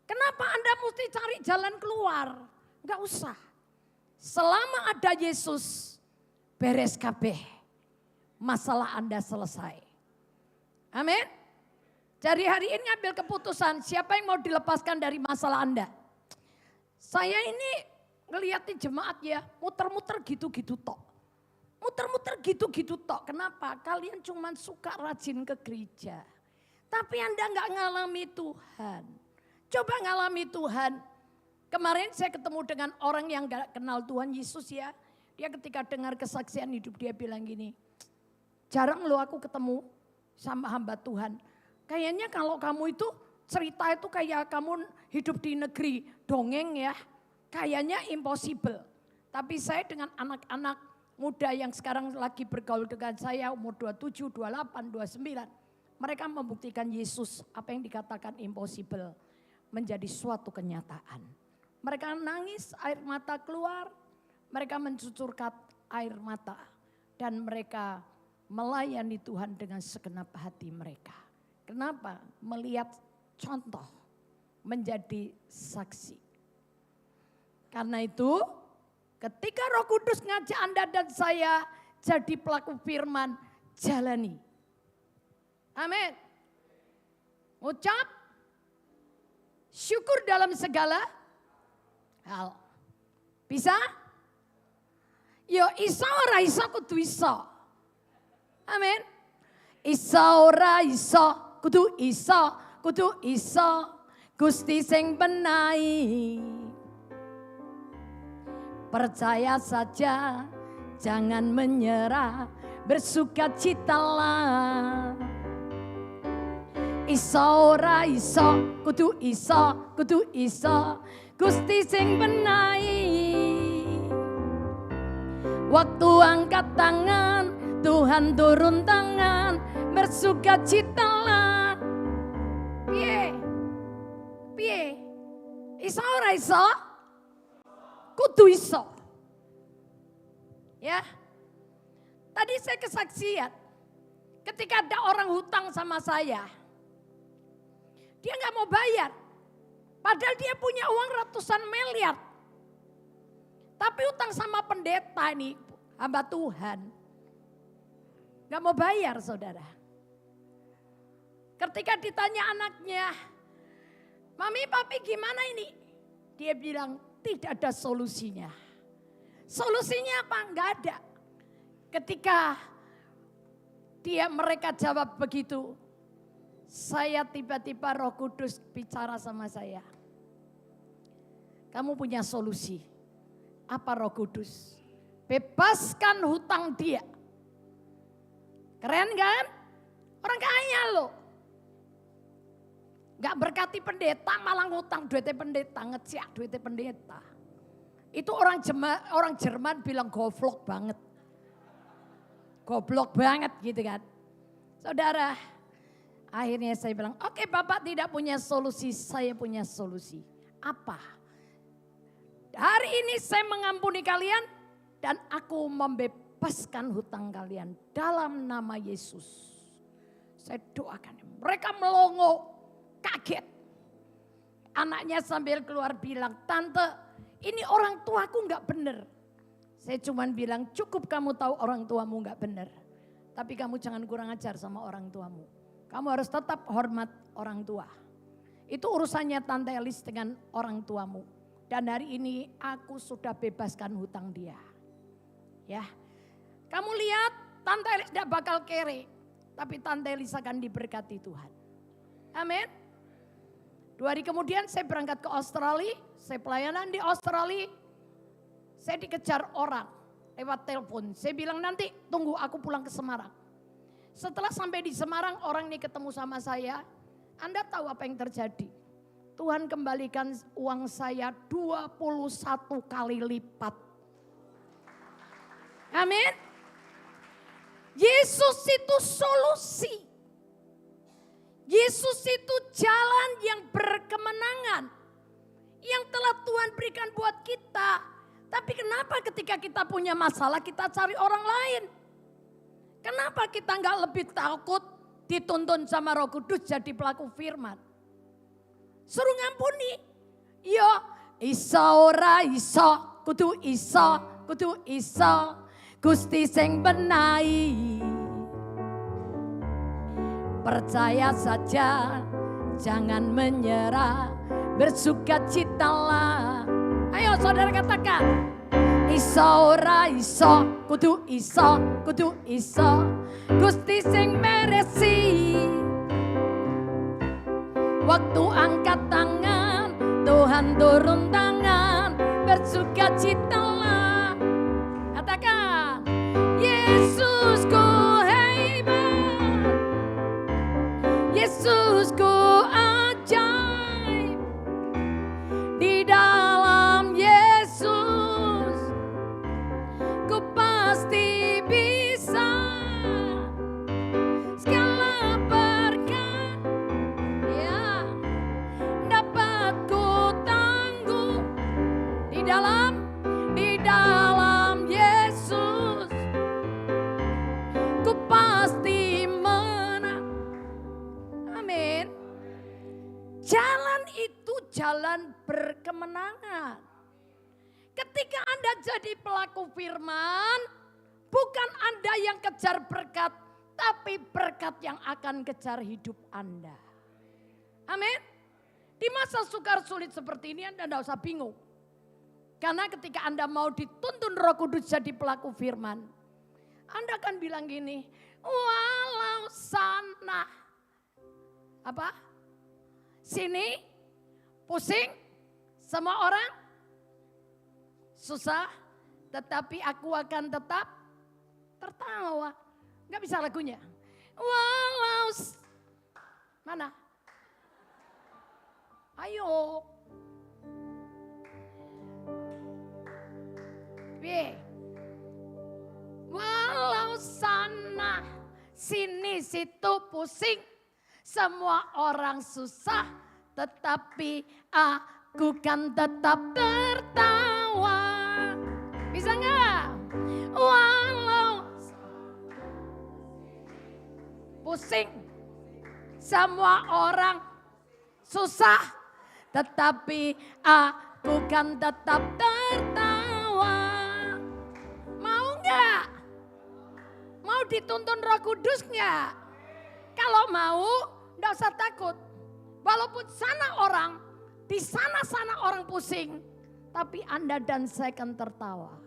Kenapa Anda mesti cari jalan keluar? Enggak usah. Selama ada Yesus, beres kabeh. Masalah Anda selesai. Amin. Jadi hari ini ambil keputusan, siapa yang mau dilepaskan dari masalah Anda? Saya ini ngeliatin jemaat ya, muter-muter gitu-gitu tok. Muter-muter gitu-gitu tok. Kenapa? Kalian cuma suka rajin ke gereja. Tapi Anda nggak ngalami Tuhan. Coba ngalami Tuhan. Kemarin saya ketemu dengan orang yang nggak kenal Tuhan Yesus ya. Dia ketika dengar kesaksian hidup dia bilang gini, jarang loh aku ketemu sama hamba Tuhan. Kayaknya kalau kamu itu cerita itu kayak kamu hidup di negeri dongeng ya. Kayaknya impossible. Tapi saya dengan anak-anak muda yang sekarang lagi bergaul dengan saya umur 27, 28, 29. Mereka membuktikan Yesus apa yang dikatakan impossible menjadi suatu kenyataan. Mereka nangis, air mata keluar. Mereka mencucurkan air mata. Dan mereka melayani Tuhan dengan segenap hati mereka. Kenapa? Melihat contoh, menjadi saksi. Karena itu ketika Roh Kudus ngajak Anda dan saya jadi pelaku firman, jalani. Amin. Ucap syukur dalam segala hal. Bisa? Yo iso ora iso kudu iso. Amin. Iso ora iso kudu iso. Gusti sing benahi. Percaya saja, jangan menyerah. bersukacitalah. Iso ora iso, kudu iso, kudu iso, Gusti sing benahi. Waktu angkat tangan, Tuhan turun tangan, bersukacitalah. Piye? Piye? Iso ora iso? Kudu iso. Ya. Tadi saya kesaksian. Ketika ada orang hutang sama saya. Dia nggak mau bayar. Padahal dia punya uang ratusan miliar. Tapi hutang sama pendeta ini, hamba Tuhan. Nggak mau bayar, saudara. Ketika ditanya anaknya, Mami, Papi gimana ini? Dia bilang tidak ada solusinya. Solusinya apa? Nggak ada. Ketika mereka jawab begitu, saya tiba-tiba Roh Kudus bicara sama saya. Kamu punya solusi. Apa Roh Kudus? Bebaskan hutang dia. Keren kan? Orang kaya loh. Gak berkati pendeta malah ngutang duitnya pendeta. Ngeciak duitnya pendeta. Itu orang Jerman bilang goblok banget. Goblok banget gitu kan. Saudara, akhirnya saya bilang, oke, Bapak tidak punya solusi, saya punya solusi. Apa? Hari ini saya mengampuni kalian dan aku membebaskan hutang kalian dalam nama Yesus. Saya doakan. Mereka melongo, kaget. Anaknya sambil keluar bilang, Tante, ini orang tuaku gak bener. Saya cuman bilang, cukup kamu tahu orang tuamu gak bener. Tapi kamu jangan kurang ajar sama orang tuamu. Kamu harus tetap hormat orang tua. Itu urusannya Tante Elis dengan orang tuamu. Dan hari ini aku sudah bebaskan hutang dia. Ya, kamu lihat Tante Elis tidak bakal kere. Tapi Tante Elis akan diberkati Tuhan. Amin. 2 hari kemudian saya berangkat ke Australia. Saya pelayanan di Australia. Saya dikejar orang lewat telepon. Saya bilang nanti tunggu aku pulang ke Semarang. Setelah sampai di Semarang orang ini ketemu sama saya. Anda tahu apa yang terjadi? Tuhan kembalikan uang saya 21 kali lipat. Amin. Yesus itu solusi. Yesus itu jalan yang berkemenangan. Yang telah Tuhan berikan buat kita. Tapi kenapa ketika kita punya masalah kita cari orang lain? Kenapa kita nggak lebih takut dituntun sama Roh Kudus jadi pelaku firman? Suruh ngampuni. Yo, iso ora iso, kudu iso, kudu iso. Gusti sing benahi. Percaya saja, jangan menyerah, bersukacitalah. Ayo saudara katakan. Iso ora iso, kudu iso, kudu iso. Gusti sing meresi. Waktu angkat tangan, Tuhan turun tangan, bersukacitalah. Katakan, Yesusku hebat, Yesusku ajaib. Di dalam Yesus, ku pasti bisa. Segala berkat, ya, dapat ku tanggung. Di dalam Yesus, ku pasti menang. Amin. Jalan itu jalan berkemenangan. Ketika Anda jadi pelaku firman, bukan Anda yang kejar berkat, tapi berkat yang akan kejar hidup Anda. Amin. Di masa sukar sulit seperti ini Anda tidak usah bingung. Karena ketika Anda mau dituntun Roh Kudus jadi pelaku firman, Anda akan bilang gini, walau sana, apa? Sini, pusing, semua orang susah, tetapi aku akan tetap tertawa. bisa lagunya? Walau mana? Ayo. Walau sana sini situ pusing, semua orang susah, tetapi aku kan tetap tertawa. Bisa nggak? Walau pusing, semua orang susah, tetapi aku kan tetap tertawa. Mau nggak? Mau dituntun Roh Kudus nggak? Kalau mau, nggak usah takut. Walaupun di sana orang pusing, tapi Anda dan saya kan tertawa.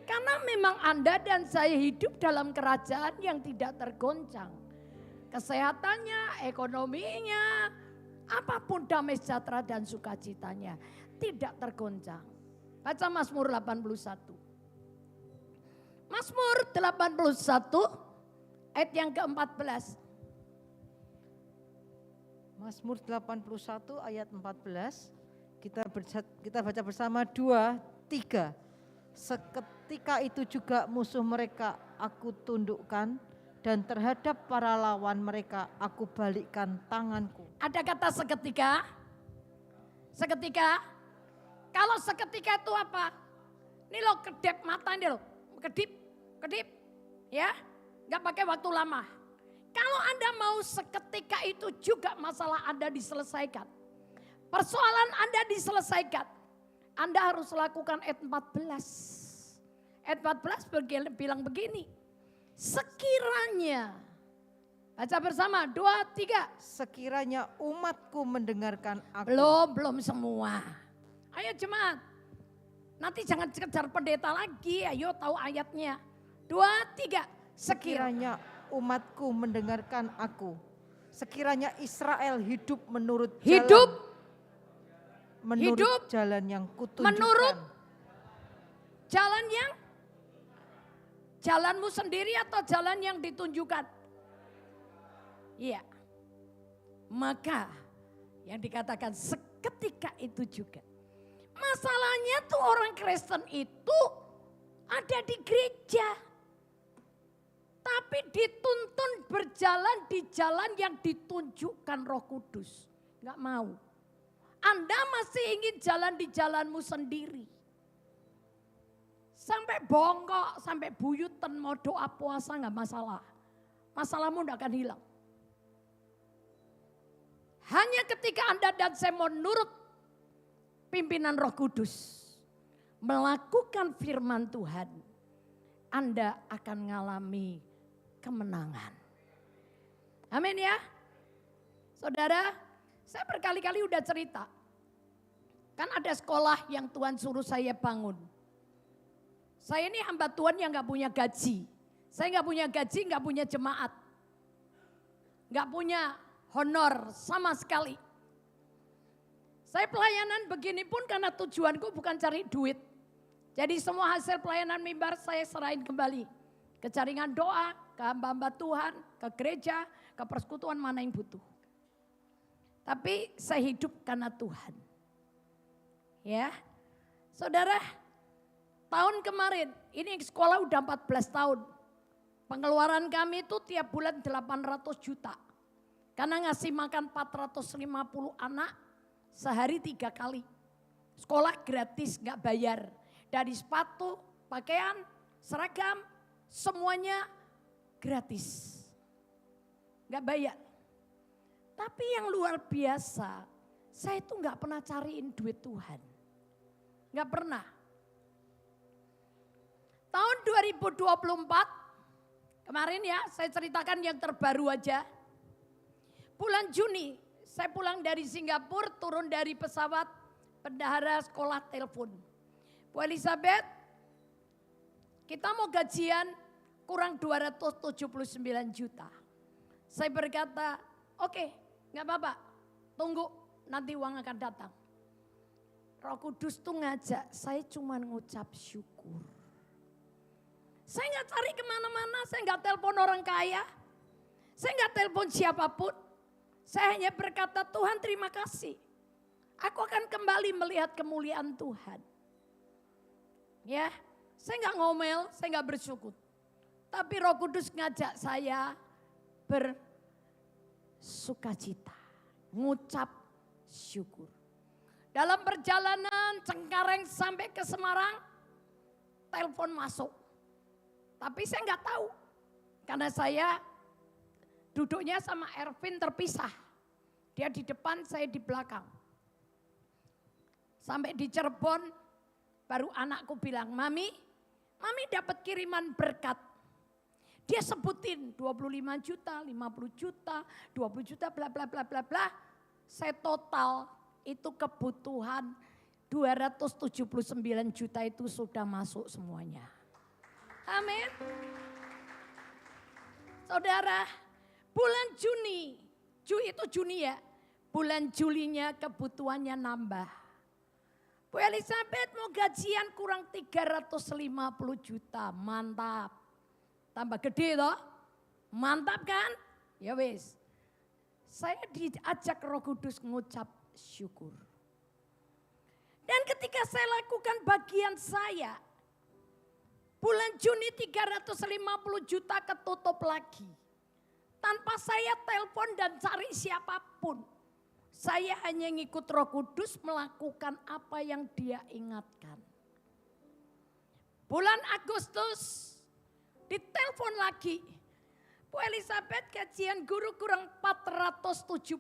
Karena memang Anda dan saya hidup dalam kerajaan yang tidak tergoncang. Kesehatannya, ekonominya, apapun damai sejahtera dan sukacitanya tidak tergoncang. Baca Mazmur 81. Mazmur 81 ayat yang ke-14. Mazmur 81 ayat 14. Kita baca bersama 2, 3. Seketika itu juga musuh mereka aku tundukkan, dan terhadap para lawan mereka aku balikkan tanganku. Ada kata seketika? Seketika? Kalau seketika itu apa? Ini lo kedip mata ini lo. Kedip, ya, nggak pakai waktu lama. Kalau Anda mau seketika itu juga masalah Anda diselesaikan. Persoalan Anda diselesaikan. Anda harus lakukan ayat 14. Ayat 14 bilang begini. Sekiranya, baca bersama, 2, 3. Sekiranya umatku mendengarkan aku. Belum semua. Ayo jemaat. Nanti jangan kejar pendeta lagi, ayo tahu ayatnya. 2, 3. Sekiranya umatku mendengarkan aku. Sekiranya Israel hidup menurut jalan yang kutunjukkan. Menurut jalan yang jalanmu sendiri atau jalan yang ditunjukkan? Iya. Maka yang dikatakan seketika itu juga. Masalahnya tuh orang Kristen itu ada di gereja. Tapi dituntun berjalan di jalan yang ditunjukkan Roh Kudus. Enggak mau. Anda masih ingin jalan di jalanmu sendiri. Sampai bongkok, sampai buyutan mau doa puasa enggak masalah. Masalahmu enggak akan hilang. Hanya ketika Anda dan saya menurut pimpinan Roh Kudus, melakukan firman Tuhan, Anda akan mengalami kemenangan. Amin ya. Saudara, saya berkali-kali udah cerita. Kan ada sekolah yang Tuhan suruh saya bangun. Saya ini hamba Tuhan yang gak punya gaji. Saya gak punya gaji, gak punya jemaat. Gak punya honor sama sekali. Saya pelayanan begini pun karena tujuanku bukan cari duit. Jadi semua hasil pelayanan mimbar saya serahin kembali. Ke jaringan doa, ke hamba-hamba Tuhan, ke gereja, ke persekutuan mana yang butuh. Tapi saya hidup karena Tuhan. Ya, saudara, tahun kemarin, ini sekolah udah 14 tahun. Pengeluaran kami itu tiap bulan 800 juta. Karena ngasih makan 450 anak sehari 3 kali. Sekolah gratis, gak bayar. Dari sepatu, pakaian, seragam, semuanya gratis. Gak bayar. Tapi yang luar biasa, saya itu gak pernah cariin duit Tuhan. Gak pernah. Tahun 2024, kemarin ya saya ceritakan yang terbaru aja. Bulan Juni, saya pulang dari Singapura, turun dari pesawat, bendahara sekolah telepon. Bu Elizabeth, kita mau gajian kurang 279 juta. Saya berkata, oke, gak apa-apa, tunggu nanti uang akan datang. Roh Kudus tuh ngajak, saya cuma ngucap syukur. Saya nggak cari kemana-mana, saya nggak telepon orang kaya. Saya nggak telepon siapapun. Saya hanya berkata, Tuhan terima kasih. Aku akan kembali melihat kemuliaan Tuhan. Ya, saya nggak ngomel, saya nggak bersyukur. Tapi Roh Kudus ngajak saya bersukacita, ngucap syukur. Dalam perjalanan Cengkareng sampai ke Semarang, telepon masuk. Tapi saya nggak tahu, karena saya duduknya sama Ervin terpisah. Dia di depan, saya di belakang. Sampai di Cirebon, baru anakku bilang, Mami dapat kiriman berkat. Dia sebutin 25 juta, 50 juta, 20 juta, bla bla bla bla bla. Saya total itu kebutuhan 279 juta itu sudah masuk semuanya. Amin. Saudara, bulan Juni itu Juni ya, bulan Julinya kebutuhannya nambah. Bu Elizabeth mau gajian kurang 350 juta, mantap. Tambah gede toh, mantap kan? Ya wis. Saya diajak Roh Kudus ngucap syukur. Dan ketika saya lakukan bagian saya, bulan Juni 350 juta ketutup lagi. Tanpa saya telepon dan cari siapapun. Saya hanya ngikut Roh Kudus melakukan apa yang Dia ingatkan. Bulan Agustus ditelepon lagi. Bu Elizabeth gajian guru kurang 475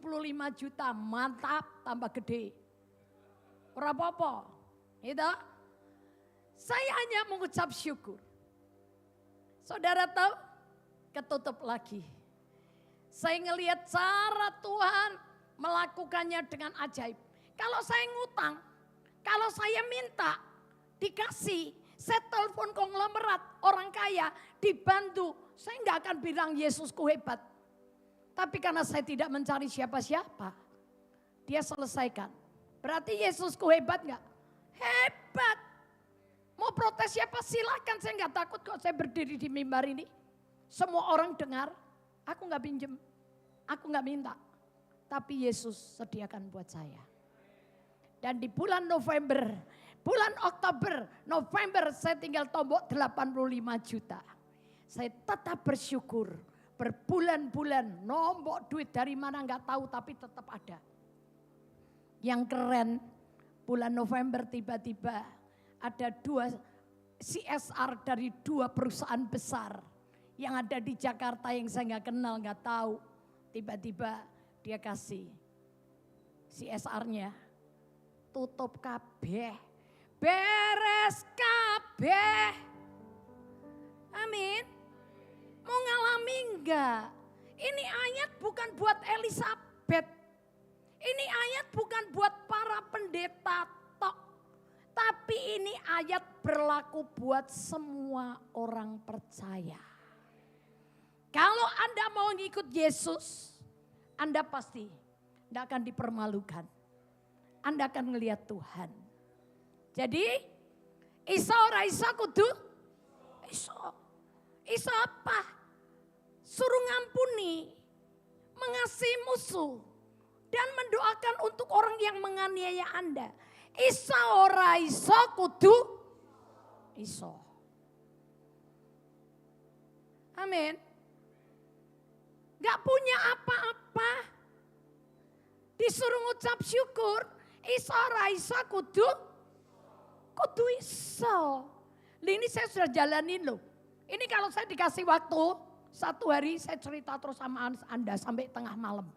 juta. Mantap, tambah gede. Ora apa-apa. Gitu. Saya hanya mengucap syukur. Saudara tahu, ketutup lagi. Saya ngelihat cara Tuhan melakukannya dengan ajaib. Kalau saya ngutang, kalau saya minta, dikasih. Saya telepon konglomerat, orang kaya, dibantu. Saya nggak akan bilang Yesusku hebat. Tapi karena saya tidak mencari siapa-siapa, Dia selesaikan. Berarti Yesusku hebat nggak? Hebat. Mau protes siapa silakan, saya nggak takut kok saya berdiri di mimbar ini. Semua orang dengar, aku nggak pinjem, aku nggak minta. Tapi Yesus sediakan buat saya. Dan di bulan November, bulan Oktober, November saya tinggal tombok 85 juta. Saya tetap bersyukur, berbulan-bulan nombok duit dari mana nggak tahu tapi tetap ada. Yang keren, bulan November tiba-tiba ada 2 CSR dari 2 perusahaan besar yang ada di Jakarta yang saya nggak kenal, nggak tahu. Tiba-tiba dia kasih CSR-nya, tutup kabeh, beres kabeh. Amin. Mau ngalami enggak? Ini ayat bukan buat Elizabeth. Ini ayat bukan buat para pendeta tok. Tapi ini ayat berlaku buat semua orang percaya. Kalau Anda mau ngikut Yesus, Anda pasti tidak akan dipermalukan. Anda akan melihat Tuhan. Jadi, iso ora iso kudu iso. Iso apa? Suruh ngampuni, mengasihi musuh, dan mendoakan untuk orang yang menganiaya Anda. Iso ora iso kudu iso. Amin. Gak punya apa-apa, disuruh ngucap syukur. Iso ora iso kudu iso. Ini saya sudah jalanin loh. Ini kalau saya dikasih waktu 1 hari saya cerita terus sama Anda sampai tengah malam.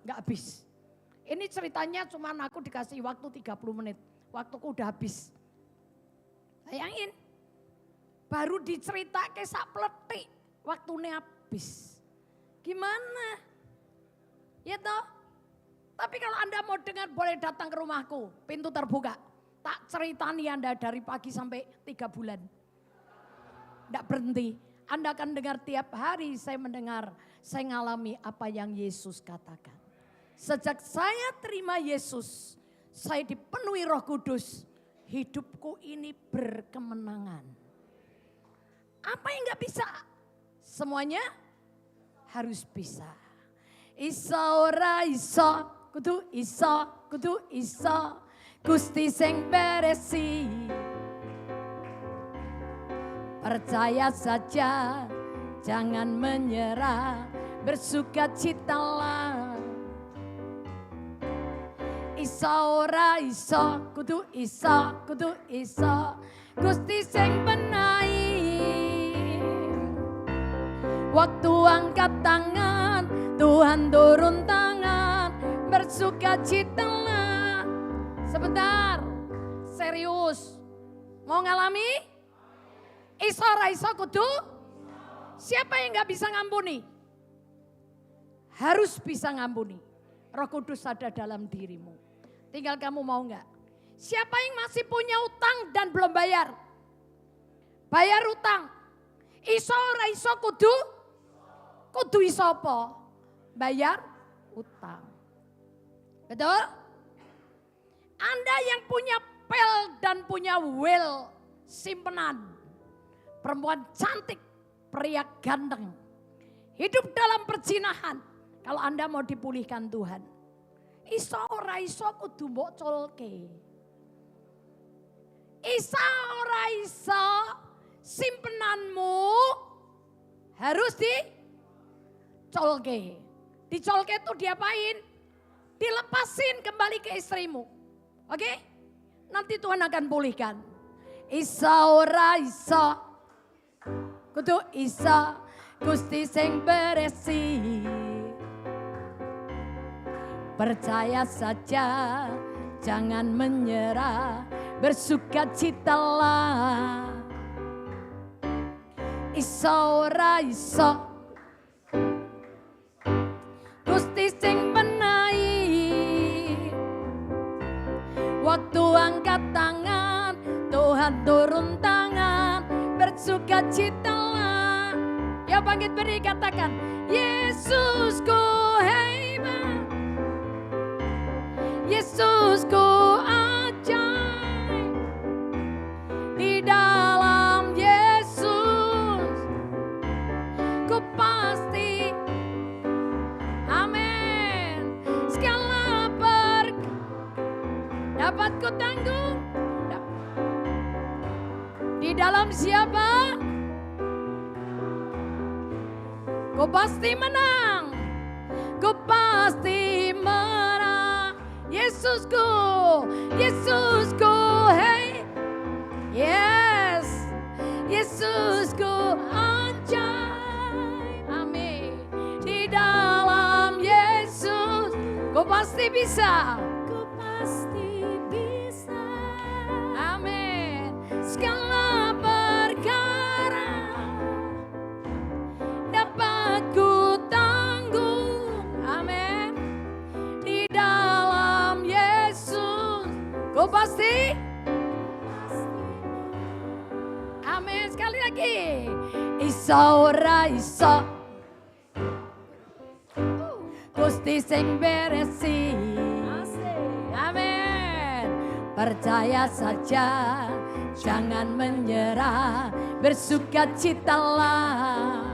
Gak habis. Ini ceritanya cuma aku dikasih waktu 30 menit. Waktuku udah habis. Bayangin. Baru dicerita ke sak pletik. Waktunya habis. Gimana? Ya toh? Tapi kalau Anda mau dengar boleh datang ke rumahku. Pintu terbuka. Tak ceritani Anda dari pagi sampai 3 bulan. Tidak berhenti. Anda akan dengar tiap hari saya mendengar. Saya ngalami apa yang Yesus katakan. Sejak saya terima Yesus, saya dipenuhi Roh Kudus. Hidupku ini berkemenangan. Apa yang gak bisa? Semuanya harus bisa. Iso ora iso, kudu iso, Gusti sing beresi. Percaya saja, jangan menyerah, bersukacitalah. Iso ora iso, kudu iso, Gusti sing benahi. Waktu angkat tangan, Tuhan turun tangan, bersukacitalah. Sebentar, serius. Mau ngalami? Iso ora iso kudu? Siapa yang gak bisa ngampuni? Harus bisa ngampuni. Roh Kudus ada dalam dirimu. Tinggal kamu mau gak? Siapa yang masih punya utang dan belum bayar? Bayar utang. Iso ora iso kudu? Kudu iso apa? Bayar utang. Betul? Anda yang punya pel dan punya will simpenan. Perempuan cantik, pria ganteng. Hidup dalam perzinahan. Kalau Anda mau dipulihkan Tuhan. Iso ora iso kudu mbok colke. Iso ora iso simpenanmu harus dicolke. Dicolke itu diapain? Dilepasin kembali ke istrimu. Oke? Nanti Tuhan akan pulihkan. Iso ora iso kudu iso, Gusti sing beresi. Percaya saja, jangan menyerah, bersukacitalah. Iso ora iso, Gusti sing benahi. Waktu angkat tangan, Tuhan turun tangan, bersukacitalah. Ya bangkit berdiri katakan, Yesusku hebat, Yesusku ajaib. Di dalam Yesus ku pasti, amin. Segala dapat ku tanggung. Di dalam siapa? Ku pasti menang. Ku pasti menang. Yesusku, Yesusku, hey. Yes, Yesusku ajaib. Amin. Di dalam Yesus, ku pasti bisa. Ku pasti bisa. Amin. Segala perkara dapat ku tanggung. Amin. Di dalam Yesus, ku pasti. Amin. Sekali lagi. Iso ora iso, Gusti sing beresi. Amin. Percaya saja, jangan menyerah, bersukacitalah.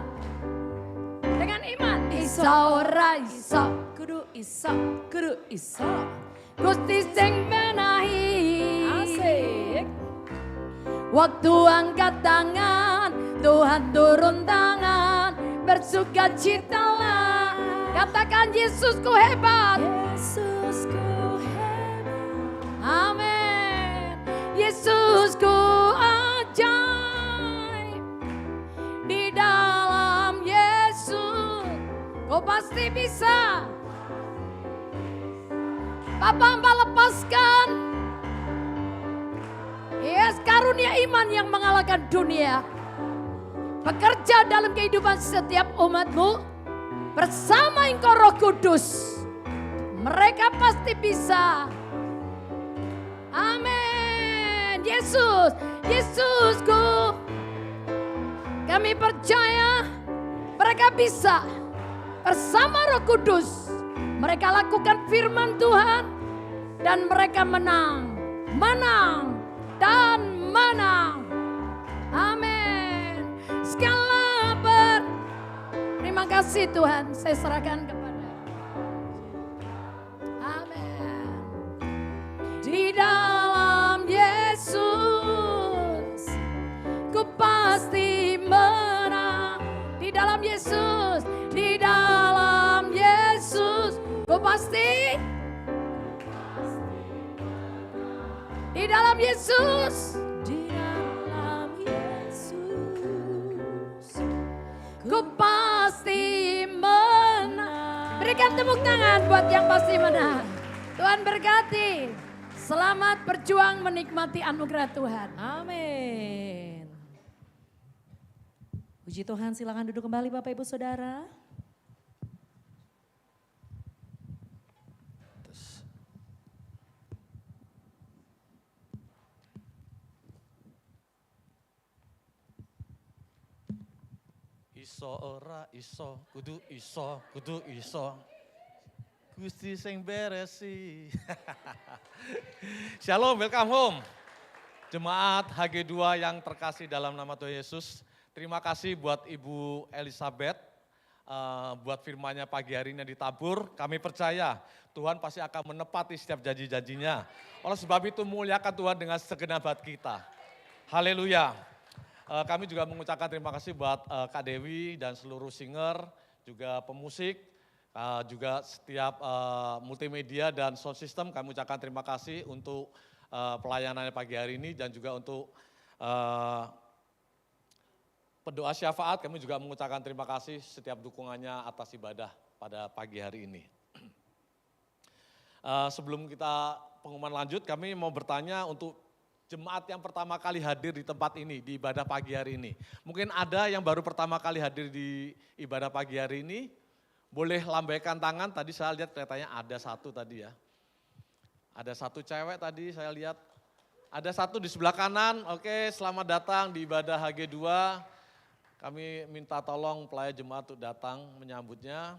Dengan iman. Iso ora iso, Kudu iso, kudu iso. Gusti sing benahi. Asik. Waktu angkat tangan, Tuhan turun tangan, bersukacitalah. Katakan Yesusku hebat. Yesusku hebat. Amin. Yesusku ajaib. Di dalam Yesus, kau pasti bisa. Papa hamba lepaskan. Yes, karunia iman yang mengalahkan dunia. Bekerja dalam kehidupan setiap umatmu. Bersama Engkau Roh Kudus. Mereka pasti bisa. Amin. Yesus, Yesusku. Kami percaya mereka bisa. Bersama Roh Kudus. Mereka lakukan firman Tuhan. Dan mereka menang. Menang. Dan menang. Amin. kasih Tuhan, saya serahkan kepada. Amin. Di dalam Yesus, ku pasti menang. Di dalam Yesus, di dalam Yesus, ku pasti. Di dalam Yesus, Di dalam Yesus, ku pasti menang. Berikan tepuk tangan buat yang pasti menang. Tuhan berkati. Selamat berjuang menikmati anugerah Tuhan. amin. Puji Tuhan, silakan duduk kembali Bapak Ibu Saudara. Iso ora iso, kudu iso, kudu iso. Gusti sing beresi. Shalom, welcome home. Jemaat HG2 yang terkasih dalam nama Tuhan Yesus. Terima kasih buat Ibu Elizabeth, buat firman-Nya pagi hari ini ditabur. Kami percaya Tuhan pasti akan menepati setiap janji-janjinya. Oleh sebab itu muliakan Tuhan dengan segenap hati kita. Haleluya. Kami juga mengucapkan terima kasih buat Kak Dewi dan seluruh singer, juga pemusik, juga setiap multimedia dan sound system. Kami ucapkan terima kasih untuk pelayanannya pagi hari ini dan juga untuk pendoa syafaat. Kami juga mengucapkan terima kasih setiap dukungannya atas ibadah pada pagi hari ini. Sebelum kita pengumuman lanjut, kami mau bertanya untuk jemaat yang pertama kali hadir di tempat ini, di ibadah pagi hari ini. Mungkin ada yang baru pertama kali hadir di ibadah pagi hari ini, boleh lambaikan tangan. Tadi saya lihat kelihatannya ada satu tadi ya. Ada satu cewek tadi saya lihat. Ada satu di sebelah kanan, oke, selamat datang di ibadah HG2. Kami minta tolong pelayan jemaat untuk datang menyambutnya.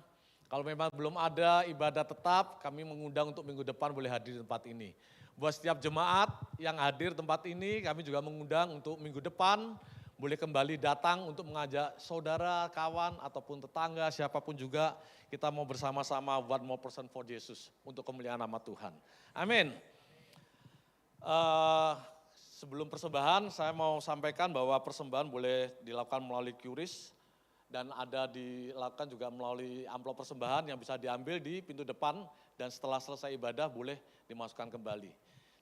Kalau memang belum ada ibadah tetap, kami mengundang untuk minggu depan boleh hadir di tempat ini. Buat setiap jemaat yang hadir tempat ini, kami juga mengundang untuk minggu depan boleh kembali datang untuk mengajak saudara, kawan, ataupun tetangga, siapapun juga. Kita mau bersama-sama one more person for Jesus untuk kemuliaan nama Tuhan. Amin. Sebelum persembahan, saya mau sampaikan bahwa persembahan boleh dilakukan melalui QRIS dan ada dilakukan juga melalui amplop persembahan yang bisa diambil di pintu depan dan setelah selesai ibadah boleh dimasukkan kembali.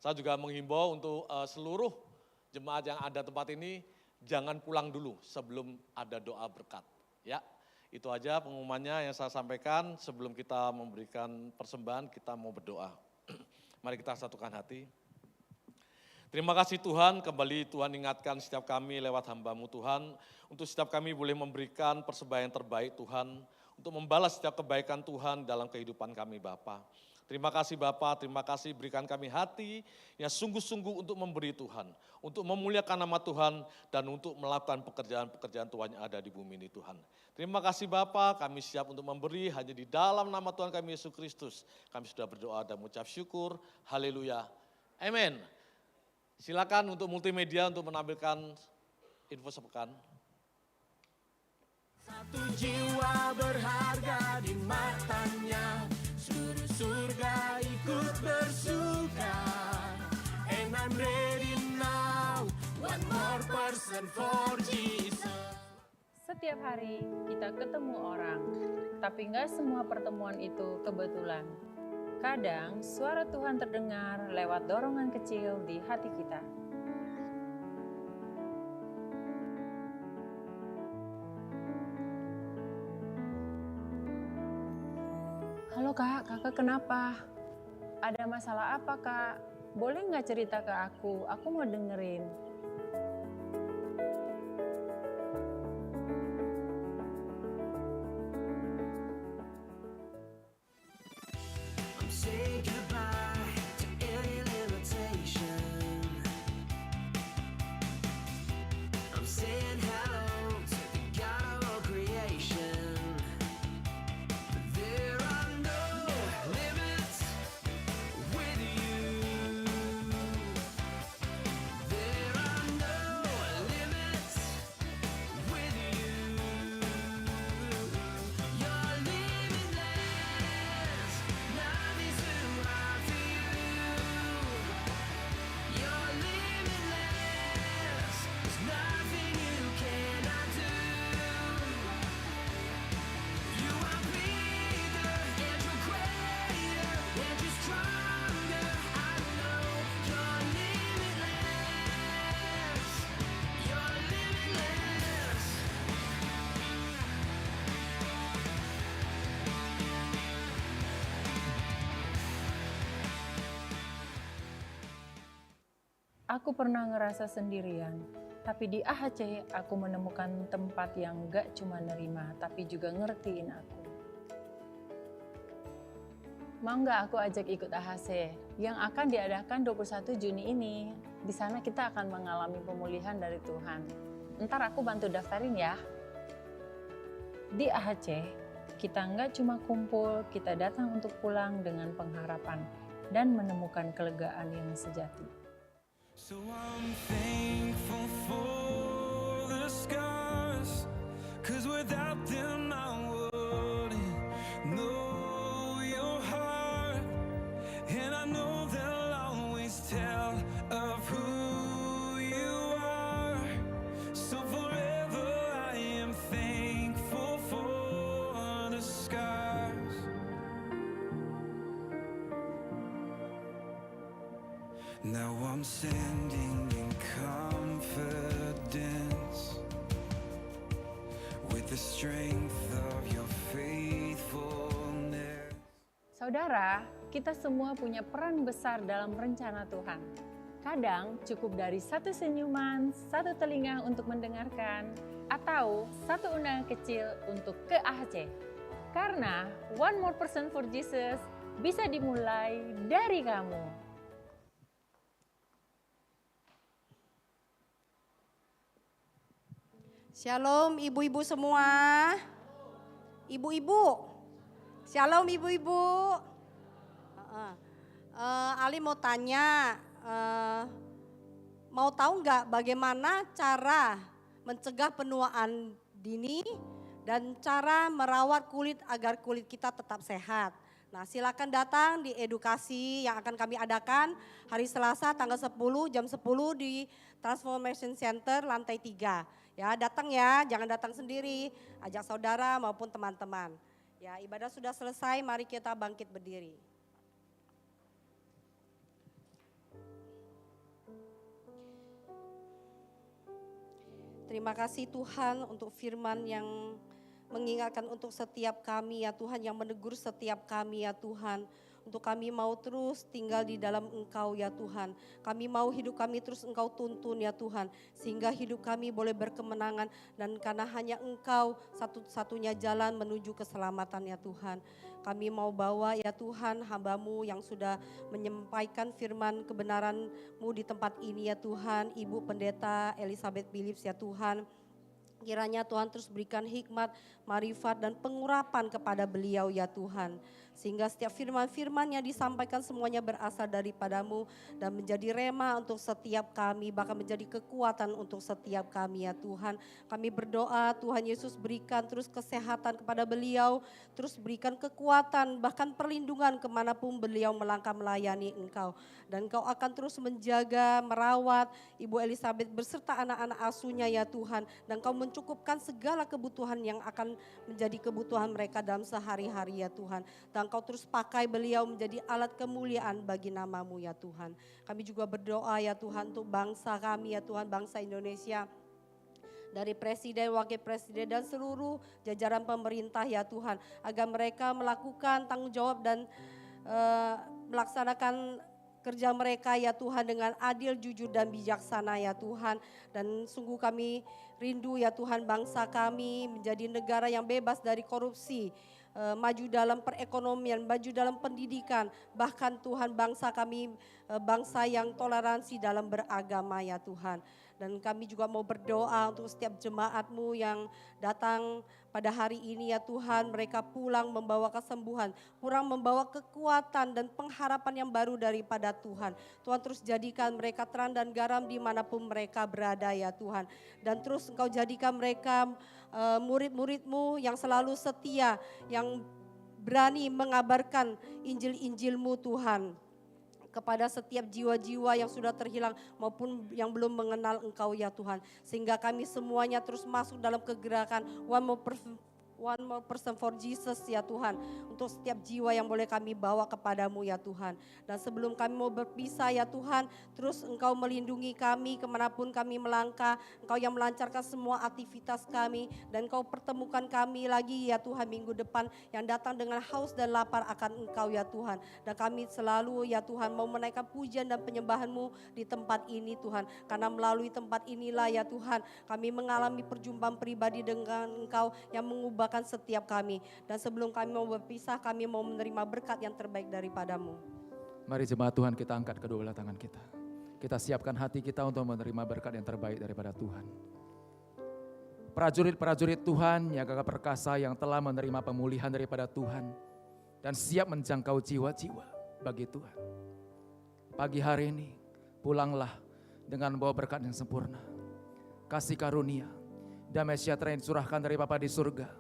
Saya juga menghimbau untuk seluruh jemaat yang ada tempat ini, jangan pulang dulu sebelum ada doa berkat. Ya, itu aja pengumumannya yang saya sampaikan. Sebelum kita memberikan persembahan, kita mau berdoa. Mari kita satukan hati. Terima kasih Tuhan, kembali Tuhan ingatkan setiap kami lewat hamba-Mu Tuhan, untuk setiap kami boleh memberikan persembahan yang terbaik Tuhan, untuk membalas setiap kebaikan Tuhan dalam kehidupan kami Bapa. Terima kasih Bapa, terima kasih berikan kami hati yang sungguh-sungguh untuk memberi Tuhan, untuk memuliakan nama Tuhan dan untuk melakukan pekerjaan-pekerjaan Tuhan yang ada di bumi ini Tuhan. Terima kasih Bapa, kami siap untuk memberi hanya di dalam nama Tuhan kami Yesus Kristus. Kami sudah berdoa dan mengucap syukur, haleluya, amin. Silakan untuk multimedia untuk menampilkan info sepekan. Satu jiwa berharga di matanya, seluruh surga ikut bersuka. And I'm ready now, one more person for Jesus. Setiap hari kita ketemu orang, tapi nggak semua pertemuan itu kebetulan. Kadang suara Tuhan terdengar lewat dorongan kecil di hati kita. Halo kak, kakak kenapa? Ada masalah apa kak? Boleh nggak cerita ke aku mau dengerin. Say goodbye to any limitation. I'm saying hello to the God of all creation. There are no limits with you. There are aku pernah ngerasa sendirian. Tapi di AHC aku menemukan tempat yang gak cuma nerima, tapi juga ngertiin aku. Mau nggak aku ajak ikut AHC yang akan diadakan 21 Juni ini? Di sana kita akan mengalami pemulihan dari Tuhan. Ntar aku bantu daftarin ya. Di AHC, kita nggak cuma kumpul, kita datang untuk pulang dengan pengharapan dan menemukan kelegaan yang sejati. So I'm thankful for the scars, 'cause without them I wouldn't know your heart. And I know they'll always tell of who you are. So forever I am thankful for the scars. Now I'm standing in confidence with the strength of your faithfulness. Saudara, kita semua punya peran besar dalam rencana Tuhan. Kadang cukup dari satu senyuman, satu telinga untuk mendengarkan, atau satu undangan kecil untuk ke AHC. Karena One More Person for Jesus bisa dimulai dari kamu. Shalom ibu-ibu semua. Ibu-ibu. Shalom ibu-ibu. Ali mau tanya, mau tahu nggak bagaimana cara mencegah penuaan dini dan cara merawat kulit agar kulit kita tetap sehat. Nah, silakan datang di edukasi yang akan kami adakan hari Selasa tanggal 10 jam 10 di Transformation Center lantai 3. Ya, datang ya, jangan datang sendiri, ajak saudara maupun teman-teman. Ya, ibadah sudah selesai, mari kita bangkit berdiri. Terima kasih Tuhan untuk firman yang mengingatkan untuk setiap kami ya Tuhan, yang menegur setiap kami ya Tuhan. Untuk kami mau terus tinggal di dalam Engkau ya Tuhan. Kami mau hidup kami terus Engkau tuntun ya Tuhan. Sehingga hidup kami boleh berkemenangan. Dan karena hanya Engkau satu-satunya jalan menuju keselamatan ya Tuhan. Kami mau bawa ya Tuhan hamba-Mu yang sudah menyampaikan firman kebenaran-Mu di tempat ini ya Tuhan. Ibu Pendeta Elizabeth Phillips ya Tuhan. Kiranya Tuhan terus berikan hikmat, marifat dan pengurapan kepada beliau ya Tuhan. Sehingga setiap firman-firman yang disampaikan semuanya berasal daripada-Mu dan menjadi rema untuk setiap kami, bahkan menjadi kekuatan untuk setiap kami ya Tuhan. Kami berdoa Tuhan Yesus berikan terus kesehatan kepada beliau, terus berikan kekuatan bahkan perlindungan kemanapun beliau melangkah melayani Engkau. Dan Engkau akan terus menjaga, merawat Ibu Elizabeth beserta anak-anak asuhnya ya Tuhan. Dan Engkau mencukupkan segala kebutuhan yang akan menjadi kebutuhan mereka dalam sehari-hari ya Tuhan. Dan Engkau terus pakai beliau menjadi alat kemuliaan bagi nama-Mu ya Tuhan. Kami juga berdoa ya Tuhan untuk bangsa kami ya Tuhan, bangsa Indonesia. Dari presiden, wakil presiden dan seluruh jajaran pemerintah ya Tuhan. Agar mereka melakukan tanggung jawab dan melaksanakan kerja mereka ya Tuhan dengan adil, jujur dan bijaksana ya Tuhan. Dan sungguh kami rindu ya Tuhan bangsa kami menjadi negara yang bebas dari korupsi. Maju dalam perekonomian, maju dalam pendidikan, bahkan Tuhan bangsa kami bangsa yang toleransi dalam beragama ya Tuhan. Dan kami juga mau berdoa untuk setiap jemaat-Mu yang datang pada hari ini ya Tuhan. Mereka pulang membawa kesembuhan, pulang membawa kekuatan dan pengharapan yang baru daripada Tuhan. Tuhan terus jadikan mereka terang dan garam dimanapun mereka berada ya Tuhan. Dan terus Engkau jadikan mereka murid-murid-Mu yang selalu setia, yang berani mengabarkan Injil-Injil-Mu Tuhan. Kepada setiap jiwa-jiwa yang sudah terhilang maupun yang belum mengenal Engkau ya Tuhan. Sehingga kami semuanya terus masuk dalam kegerakan one more person for Jesus ya Tuhan. Untuk setiap jiwa yang boleh kami bawa kepadamu ya Tuhan. Dan sebelum kami mau berpisah ya Tuhan, terus Engkau melindungi kami kemanapun kami melangkah. Engkau yang melancarkan semua aktivitas kami. Dan Engkau pertemukan kami lagi ya Tuhan minggu depan yang datang dengan haus dan lapar akan Engkau ya Tuhan. Dan kami selalu ya Tuhan mau menaikkan pujian dan penyembahan-Mu di tempat ini Tuhan. Karena melalui tempat inilah ya Tuhan kami mengalami perjumpaan pribadi dengan Engkau yang mengubahkan setiap kami. Dan sebelum kami mau berpisah, kami mau menerima berkat yang terbaik daripada-Mu. Mari jemaat Tuhan kita angkat kedua belah tangan kita. Kita siapkan hati kita untuk menerima berkat yang terbaik daripada Tuhan. Prajurit-prajurit Tuhan yang gagah perkasa yang telah menerima pemulihan daripada Tuhan. Dan siap menjangkau jiwa-jiwa bagi Tuhan. Pagi hari ini pulanglah dengan bawa berkat yang sempurna. Kasih karunia, damai sejahtera yang dicurahkan dari Bapa di surga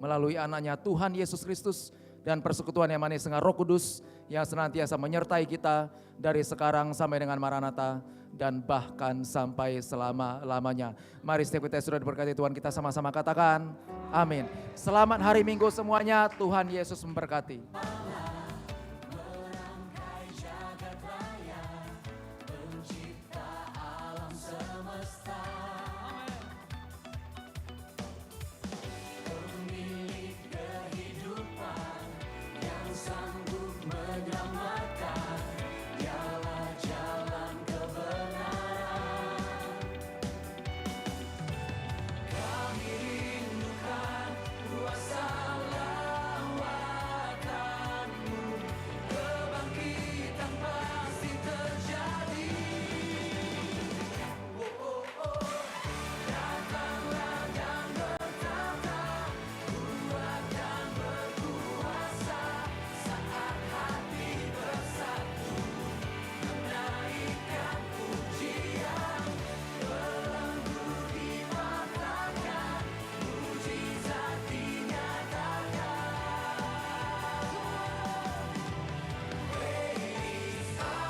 melalui anaknya Tuhan Yesus Kristus dan persekutuan yang manis dengan Roh Kudus yang senantiasa menyertai kita dari sekarang sampai dengan Maranatha dan bahkan sampai selama-lamanya. Mari setiap kita sudah diberkati Tuhan, kita sama-sama katakan amin. Selamat hari Minggu semuanya, Tuhan Yesus memberkati.